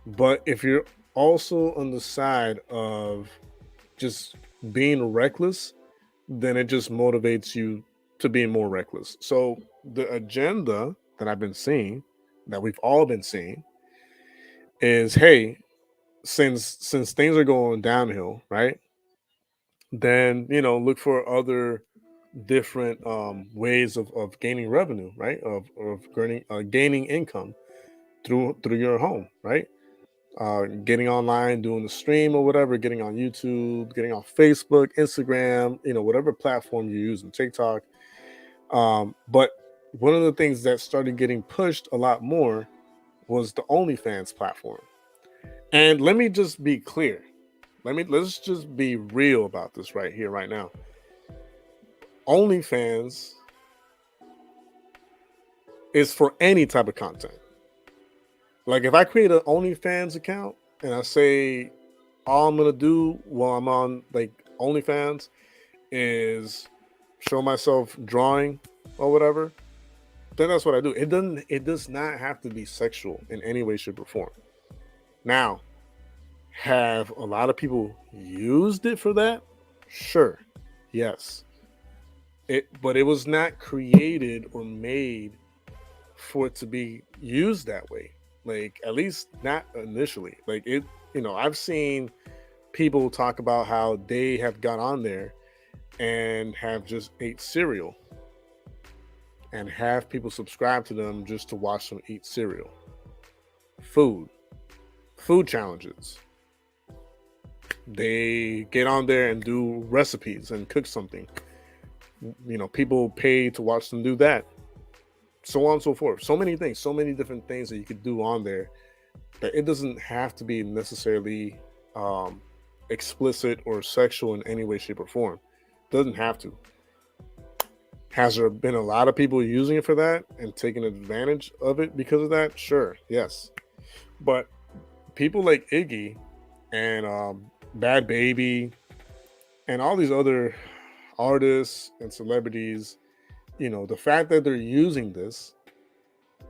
Speaker 1: But if you're also on the side of just being reckless, then it just motivates you to be more reckless. So the agenda that I've been seeing, that we've all been seeing, is hey, since things are going downhill, right? Then look for other different ways of gaining revenue, right? Of gaining income through your home, right? Getting online, doing the stream or whatever, getting on YouTube, getting on Facebook, Instagram, whatever platform you're using, TikTok. But one of the things that started getting pushed a lot more was the OnlyFans platform. And let me just be clear. Let's just be real about this right here, right now. OnlyFans is for any type of content. Like if I create an OnlyFans account and I say all I'm gonna do while I'm on like OnlyFans is show myself drawing or whatever, then that's what I do. It does not have to be sexual in any way, shape, or form. Now, have a lot of people used it for that? Sure. Yes. But it was not created or made for it to be used that way. Like at least not initially. Like I've seen people talk about how they have got on there and have just ate cereal and have people subscribe to them just to watch them eat cereal. Food challenges. They get on there and do recipes and cook something. People pay to watch them do that. So on and so forth. So many things, so many different things that you could do on there that it doesn't have to be necessarily explicit or sexual in any way, shape, or form. Doesn't have to. Has there been a lot of people using it for that and taking advantage of it because of that? Sure, yes. But people like Iggy and Bad Baby and all these other artists and celebrities the fact that they're using this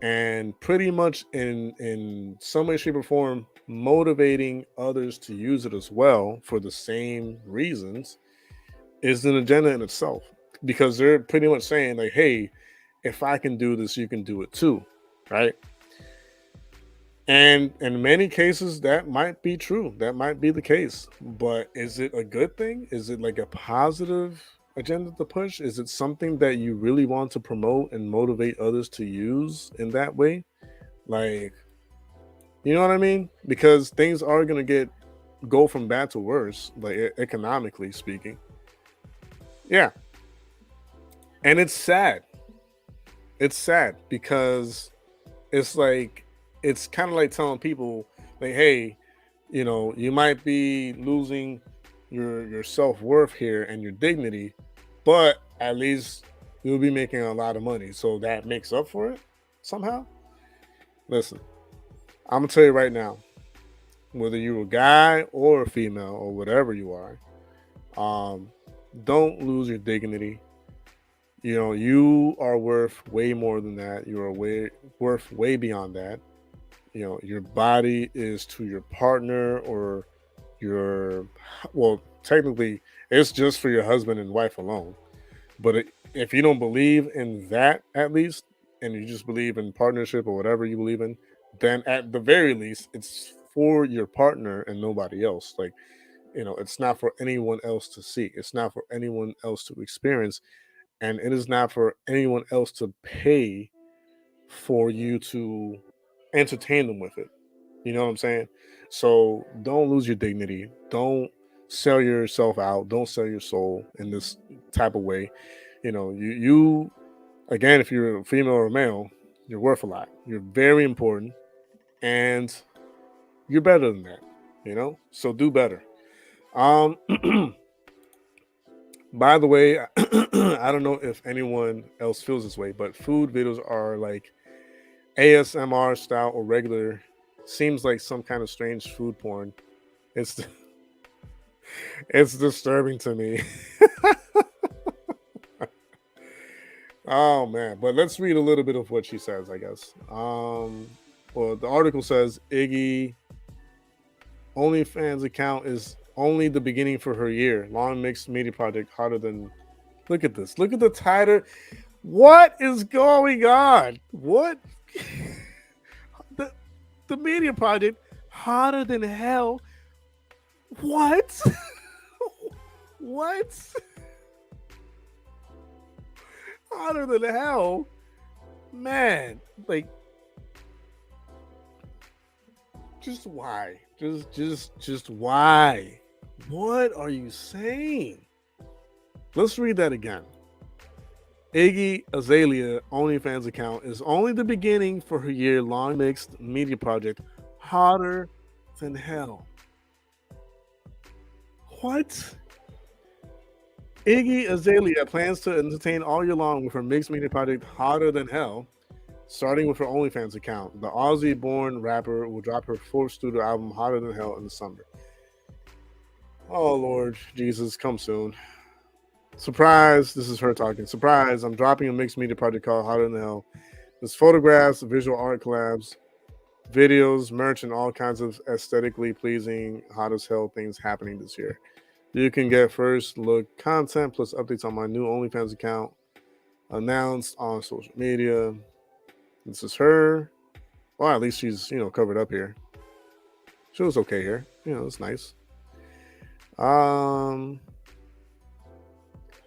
Speaker 1: and pretty much in some way, shape, or form motivating others to use it as well for the same reasons is an agenda in itself, because they're pretty much saying like, hey, if I can do this, you can do it too, right? And in many cases that might be true, that might be the case, but is it a good thing? Is it like a positive agenda to push? Is it something that you really want to promote and motivate others to use in that way? Like, you know what I mean? Because things are going to go from bad to worse, like economically speaking. Yeah. And it's sad. It's sad because it's like, it's kind of like telling people like, hey, you might be losing your self-worth here and your dignity, but at least you'll be making a lot of money, so that makes up for it somehow. Listen, I'm gonna tell you right now, whether you're a guy or a female or whatever you are, don't lose your dignity. You are worth way more than that. You are worth way beyond that. Your body is to your partner or well, technically it's just for your husband and wife alone. But if you don't believe in that, at least, and you just believe in partnership or whatever you believe in, then at the very least it's for your partner and nobody else. Like, it's not for anyone else to see. It's not for anyone else to experience, and it is not for anyone else to pay for you to entertain them with it. You know what I'm saying? So don't lose your dignity. Don't sell yourself out. Don't sell your soul in this type of way. You again, if you're a female or a male, you're worth a lot. You're very important, and you're better than that. So do better. Um, by the way, I don't know if anyone else feels this way, but food videos are like ASMR style or regular. Seems like some kind of strange food porn. It's it's disturbing to me. Oh man, but let's read a little bit of what she says, I guess. Well, the article says Iggy OnlyFans account is only the beginning for her year. Long mixed media project hotter than. Look at this. Look at the title. What is going on? What? The media project hotter than hell. What? What? Hotter than hell? Man, like, just why? Just why? What are you saying? Let's read that again. Iggy Azalea OnlyFans account is only the beginning for her year-long mixed media project, hotter than hell. What? Iggy Azalea plans to entertain all year long with her mixed media project, hotter than hell, starting with her OnlyFans account. The Aussie-born rapper will drop her fourth studio album, Hotter Than Hell, in the summer. Oh, Lord Jesus, come soon. Surprise, this is her talking. Surprise, I'm dropping a mixed media project called Hotter Than Hell. There's photographs, visual art collabs, videos, merch, and all kinds of aesthetically pleasing, hot as hell things happening this year. You can get first look content plus updates on my new OnlyFans account announced on social media. This is her. Well, at least she's, covered up here. She was okay here. It's nice. The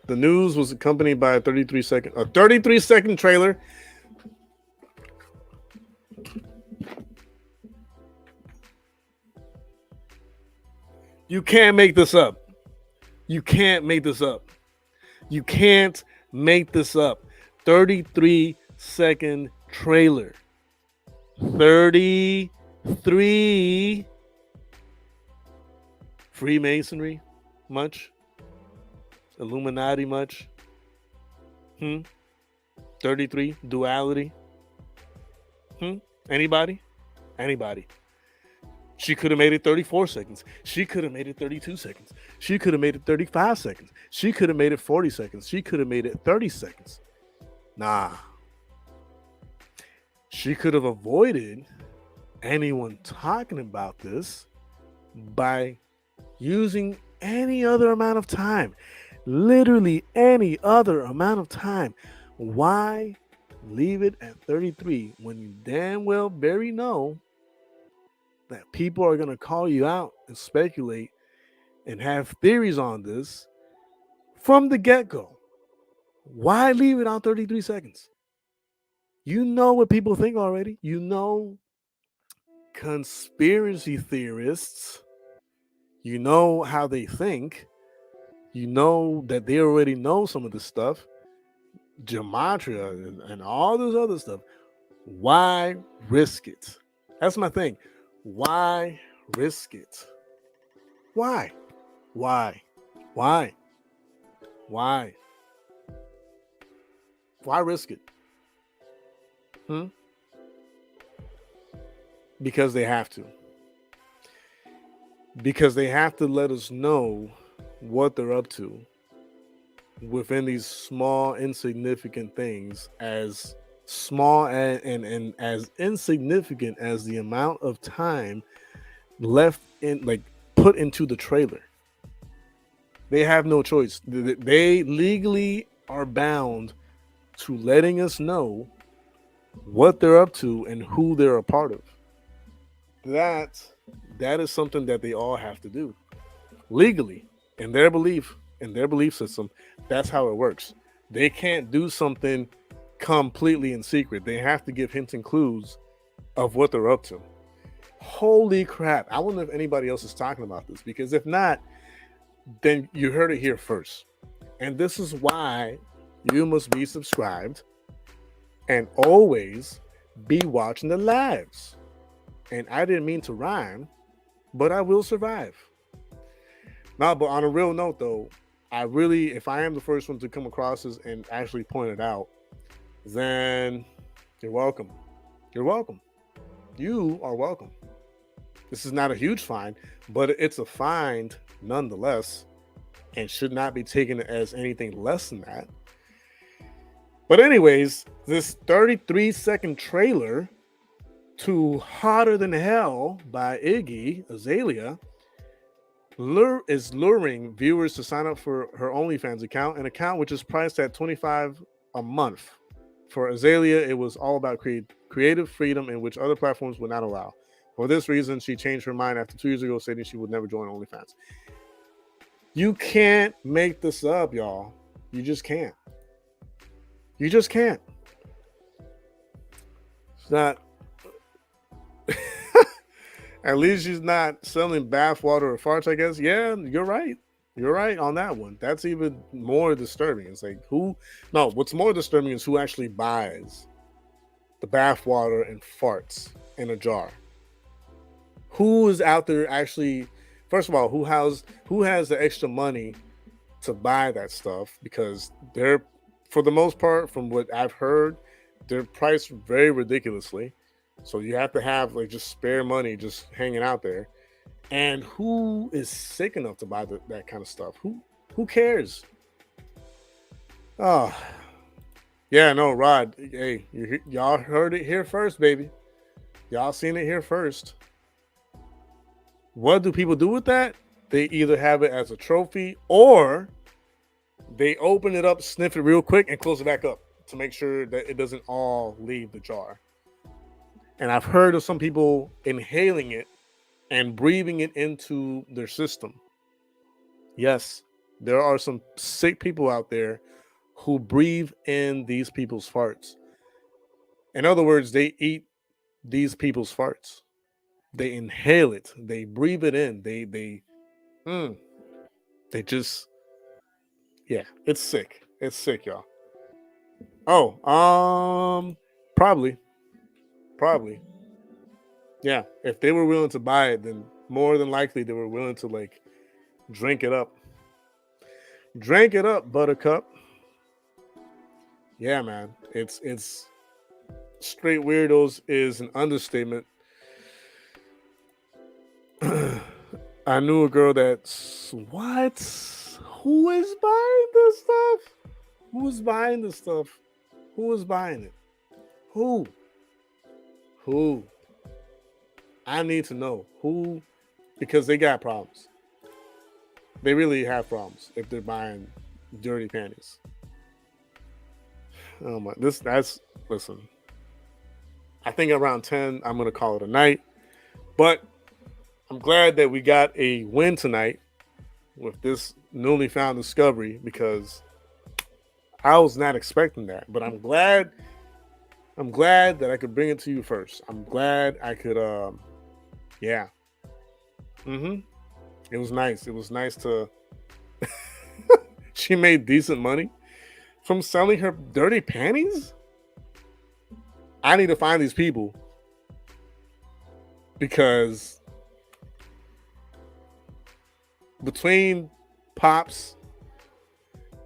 Speaker 1: news was accompanied by a 33-second trailer. You can't make this up. You can't make this up. You can't make this up. 33-second trailer. 33. Freemasonry much? Illuminati much? 33 duality? Anybody? She could have made it 34 seconds. She could have made it 32 seconds. She could have made it 35 seconds. She could have made it 40 seconds. She could have made it 30 seconds. Nah. She could have avoided anyone talking about this by using any other amount of time. Literally any other amount of time. Why leave it at 33 when you damn well very know that people are going to call you out and speculate and have theories on this from the get-go? Why leave it on 33 seconds? You know what people think already. You know conspiracy theorists. You know how they think. You know that they already know some of this stuff, gematria and all this other stuff. Why risk it? That's my thing. Why risk it? Why? Why? Why? Why? Why risk it? Because they have to. Because they have to let us know what they're up to within these small, insignificant things, as small and as insignificant as the amount of time left in, like, put into the trailer. They have no choice. They legally are bound to letting us know what they're up to and who they're a part of. That is something that they all have to do legally, in their belief system. That's how it works. They can't do something completely in secret. They have to give hints and clues of what they're up to. Holy crap. I wonder if anybody else is talking about this, because if not, then you heard it here first. And this is why you must be subscribed and always be watching the lives. And I didn't mean to rhyme, but I will survive. Now, but on a real note, though, if I am the first one to come across this and actually point it out, then you're welcome. You're welcome. You are welcome. This is not a huge fine, but it's a fine nonetheless, and should not be taken as anything less than that. But anyways, this 33-second trailer to Hotter Than Hell by Iggy Azalea is luring viewers to sign up for her OnlyFans account, an account which is priced at $25 a month. For Azalea, it was all about creative freedom, in which other platforms would not allow. For this reason, she changed her mind after 2 years ago, stating she would never join OnlyFans. You can't make this up, y'all. You just can't. You just can't. It's not. At least she's not selling bathwater or farts, I guess. Yeah, you're right. You're right on that one. That's even more disturbing. It's like, what's more disturbing is who actually buys the bathwater and farts in a jar. Who is out there actually, first of all, who has the extra money to buy that stuff? Because they're, for the most part, from what I've heard, they're priced very ridiculously. So you have to have like just spare money just hanging out there. And who is sick enough to buy that kind of stuff? Who cares? Oh, yeah, no, Rod. Hey, y'all heard it here first, baby. Y'all seen it here first. What do people do with that? They either have it as a trophy, or they open it up, sniff it real quick, and close it back up to make sure that it doesn't all leave the jar. And I've heard of some people inhaling it and breathing it into their system. Yes, there are some sick people out there who breathe in these people's farts. In other words, they eat these people's farts. They inhale it. They breathe it in. They just, yeah, it's sick. It's sick, y'all. Oh, probably. Yeah, if they were willing to buy it, then more than likely they were willing to like drink it up. Drink it up, Buttercup. Yeah, man. It's straight weirdos is an understatement. I knew a girl that's what? Who is buying this stuff? Who's buying this stuff? Who is buying it? Who? Who? I need to know who, because they got problems. They really have problems if they're buying dirty panties. Oh my! Listen. I think around 10, I'm gonna call it a night. But I'm glad that we got a win tonight with this newly found discovery, because I was not expecting that. But I'm glad that I could bring it to you first. I'm glad I could yeah. It was nice. It was nice to she made decent money from selling her dirty panties. I need to find these people, because between Pops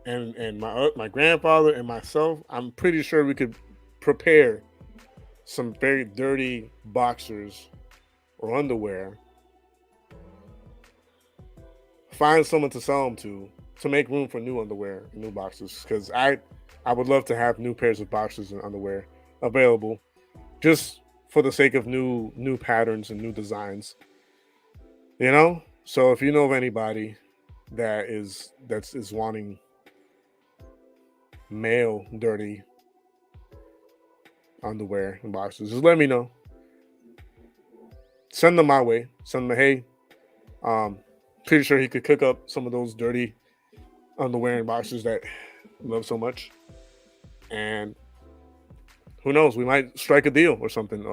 Speaker 1: and my grandfather and myself, I'm pretty sure we could prepare some very dirty boxers or underwear. Find someone to sell them to make room for new underwear and new boxers. Because I would love to have new pairs of boxers and underwear available, just for the sake of new patterns and new designs. You know? So if you know of anybody that's wanting male dirty underwear and boxers, just let me know. Send them my way. Send them, hey, pretty sure he could cook up some of those dirty underwear and boxers that we love so much. And who knows, we might strike a deal or something,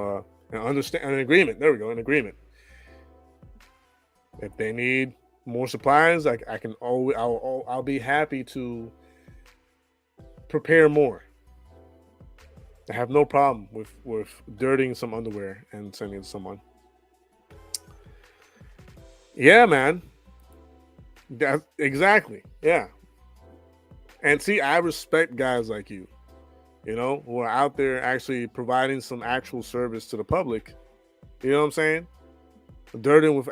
Speaker 1: an agreement. There we go, an agreement. If they need more supplies, I'll be happy to prepare more. I have no problem with dirtying some underwear and sending it to someone. Yeah, man. Exactly. Yeah. And see, I respect guys like you, who are out there actually providing some actual service to the public. You know what I'm saying? Dealing with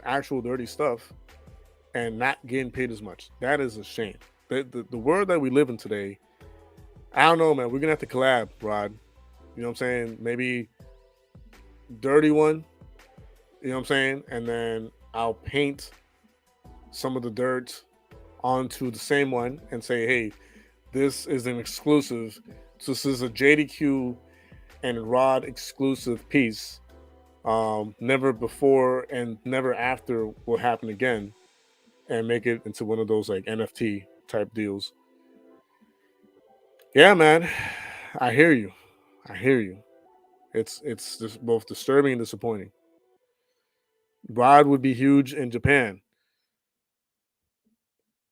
Speaker 1: actual dirty stuff and not getting paid as much. That is a shame. The world that we live in today, I don't know, man. We're gonna have to collab, Rod. You know what I'm saying? Maybe dirty one. You know what I'm saying? And then I'll paint some of the dirt onto the same one and say, hey, this is an exclusive. So this is a JDQ and Rod exclusive piece. Never before and never after will happen again, and make it into one of those like NFT type deals. Yeah, man. I hear you. It's just both disturbing and disappointing. Rod would be huge in Japan.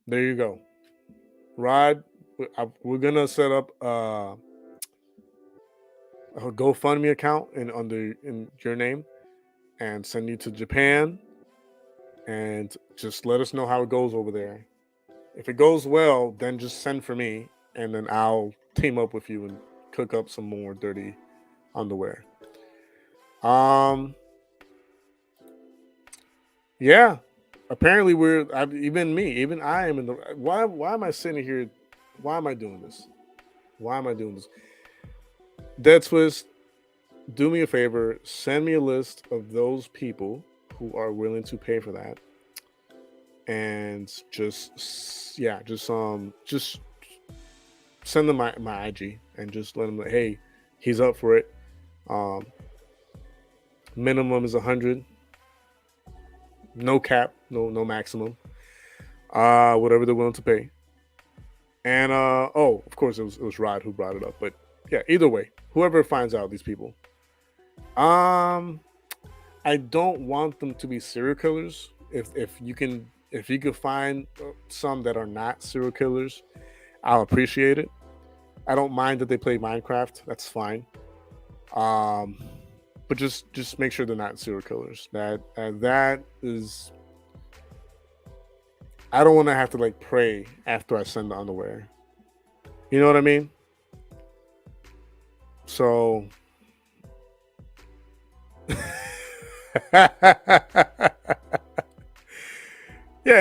Speaker 1: There you go. Rod, we're gonna set up a GoFundMe account in your name and send you to Japan, and just let us know how it goes over there. If it goes well, then just send for me, and then I'll team up with you and cook up some more dirty underwear. Yeah. Apparently even I am in the why am I sitting here? Why am I doing this? Dead Twist, do me a favor, send me a list of those people who are willing to pay for that. And just send them my IG and just let them know, hey, he's up for it. Minimum is 100. No cap, no maximum. Whatever they're willing to pay. And of course it was Rod who brought it up, but yeah, either way, whoever finds out these people. I don't want them to be serial killers. If you could find some that are not serial killers, I'll appreciate it. I don't mind that they play Minecraft. That's fine. But just make sure they're not serial killers. That is, I don't want to have to like pray after I send the underwear. You know what I mean? So yeah,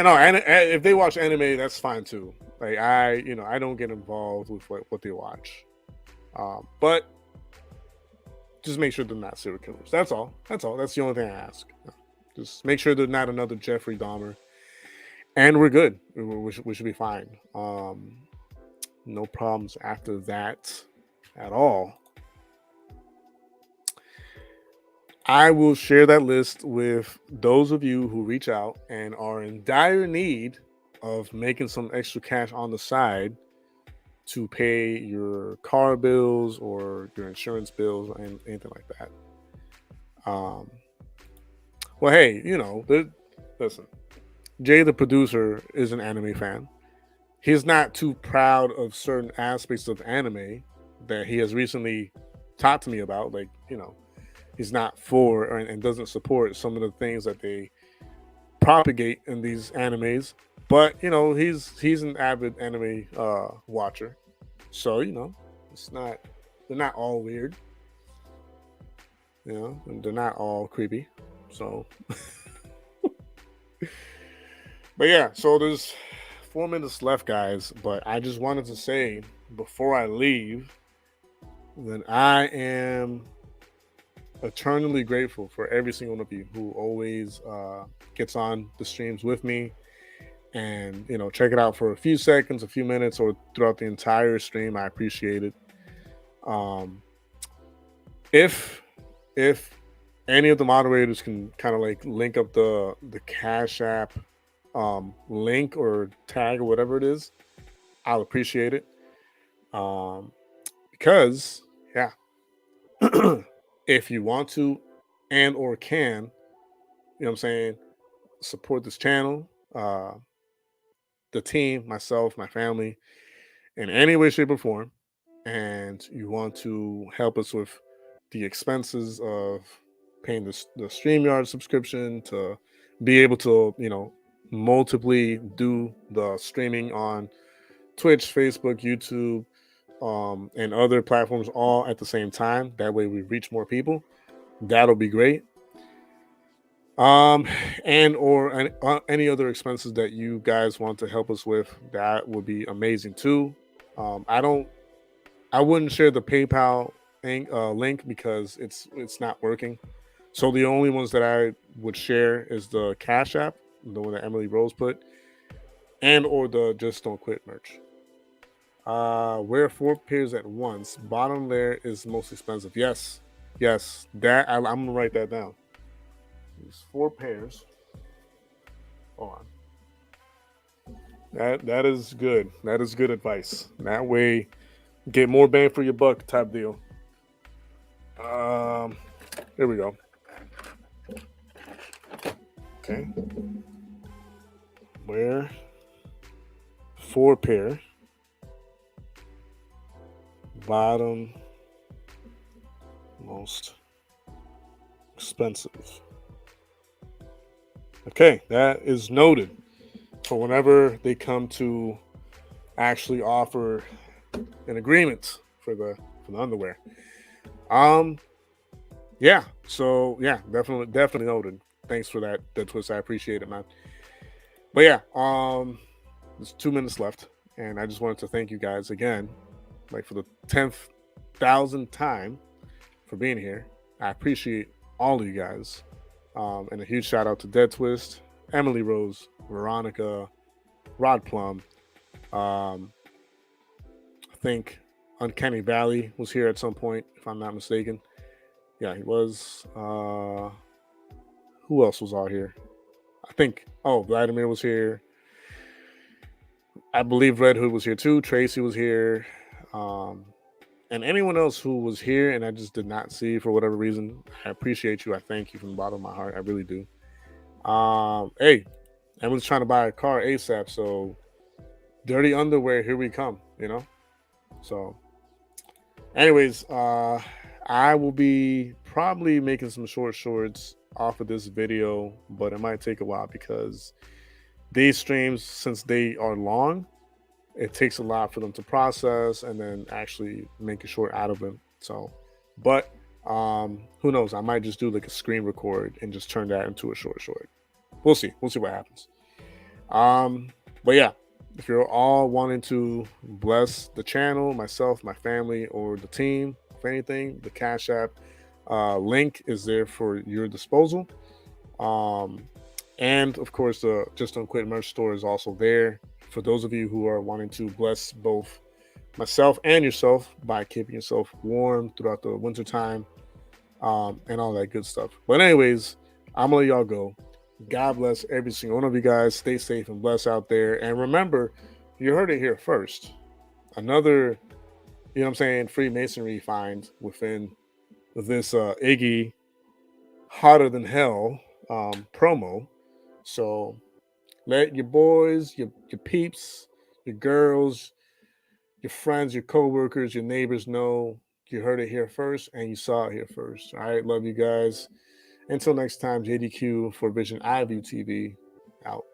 Speaker 1: no, and if they watch anime, that's fine too. Like I don't get involved with what they watch. But just make sure they're not serial killers. That's all. That's the only thing I ask. Just make sure they're not another Jeffrey Dahmer, and we're good. We should be fine. No problems after that at all. I will share that list with those of you who reach out and are in dire need of making some extra cash on the side to pay your car bills or your insurance bills and anything like that. Well, hey, listen, Jay, the producer, is an anime fan. He's not too proud of certain aspects of anime that he has recently talked to me about. Like, he's not for and doesn't support some of the things that they propagate in these animes. But he's an avid anime watcher, so they're not all weird, and they're not all creepy. So, but yeah, so there's 4 minutes left, guys. But I just wanted to say before I leave that I am eternally grateful for every single one of you who always gets on the streams with me and check it out for a few seconds, a few minutes, or throughout the entire stream. I appreciate it. If any of the moderators can kind of like link up the Cash App link or tag or whatever it is, I'll appreciate it. Because yeah, if you want to and or can, what I'm saying, support this channel, the team, myself, my family, in any way, shape, or form, and you want to help us with the expenses of paying the StreamYard subscription to be able to, multiply do the streaming on Twitch, Facebook, YouTube, and other platforms all at the same time. That way we reach more people. That'll be great. And or any other expenses that you guys want to help us with, that would be amazing too. I wouldn't share the PayPal link because it's not working. So the only ones that I would share is the Cash App, the one that Emily Rose put, and or the Just Don't Quit merch. Wear 4 pairs at once. Bottom layer is most expensive. Yes, that I'm gonna write that down. These 4 pairs. Hold on. That is good. That is good advice. That way, get more bang for your buck type deal. Here we go. Okay. Wear 4 pair. Bottom most expensive. Okay, that is noted for whenever they come to actually offer an agreement for the underwear. Yeah, so yeah, definitely noted. Thanks for that twist. I appreciate it, man. But yeah, there's 2 minutes left, and I just wanted to thank you guys again, like for the 10,000th time, for being here. I appreciate all of you guys. And a huge shout out to Dead Twist, Emily Rose, Veronica, Rod Plum. I think Uncanny Valley was here at some point, if I'm not mistaken. Yeah, he was. Who else was out here? I think, Vladimir was here. I believe Red Hood was here too. Tracy was here. And anyone else who was here and I just did not see for whatever reason, I appreciate you. I thank you from the bottom of my heart. I really do. Hey, everyone's trying to buy a car ASAP, so dirty underwear, here we come, So anyways, I will be probably making some shorts off of this video, but it might take a while because these streams, since they are long, it takes a lot for them to process and then actually make a short out of them. So, but who knows? I might just do like a screen record and just turn that into a short. We'll see. We'll see what happens. But yeah, if you're all wanting to bless the channel, myself, my family, or the team, if anything, the Cash App link is there for your disposal. And of course, the Just Don't Quit merch store is also there for those of you who are wanting to bless both myself and yourself by keeping yourself warm throughout the winter time, and all that good stuff. But anyways, I'm gonna let y'all go. God bless every single one of you guys. Stay safe and blessed out there. And remember, you heard it here first. Another, you know what I'm saying, Freemasonry find within this Iggy Hotter Than Hell promo. So let your boys, your peeps, your girls, your friends, your coworkers, your neighbors know you heard it here first and you saw it here first. All right, love you guys. Until next time, JDQ for Vision iView TV out.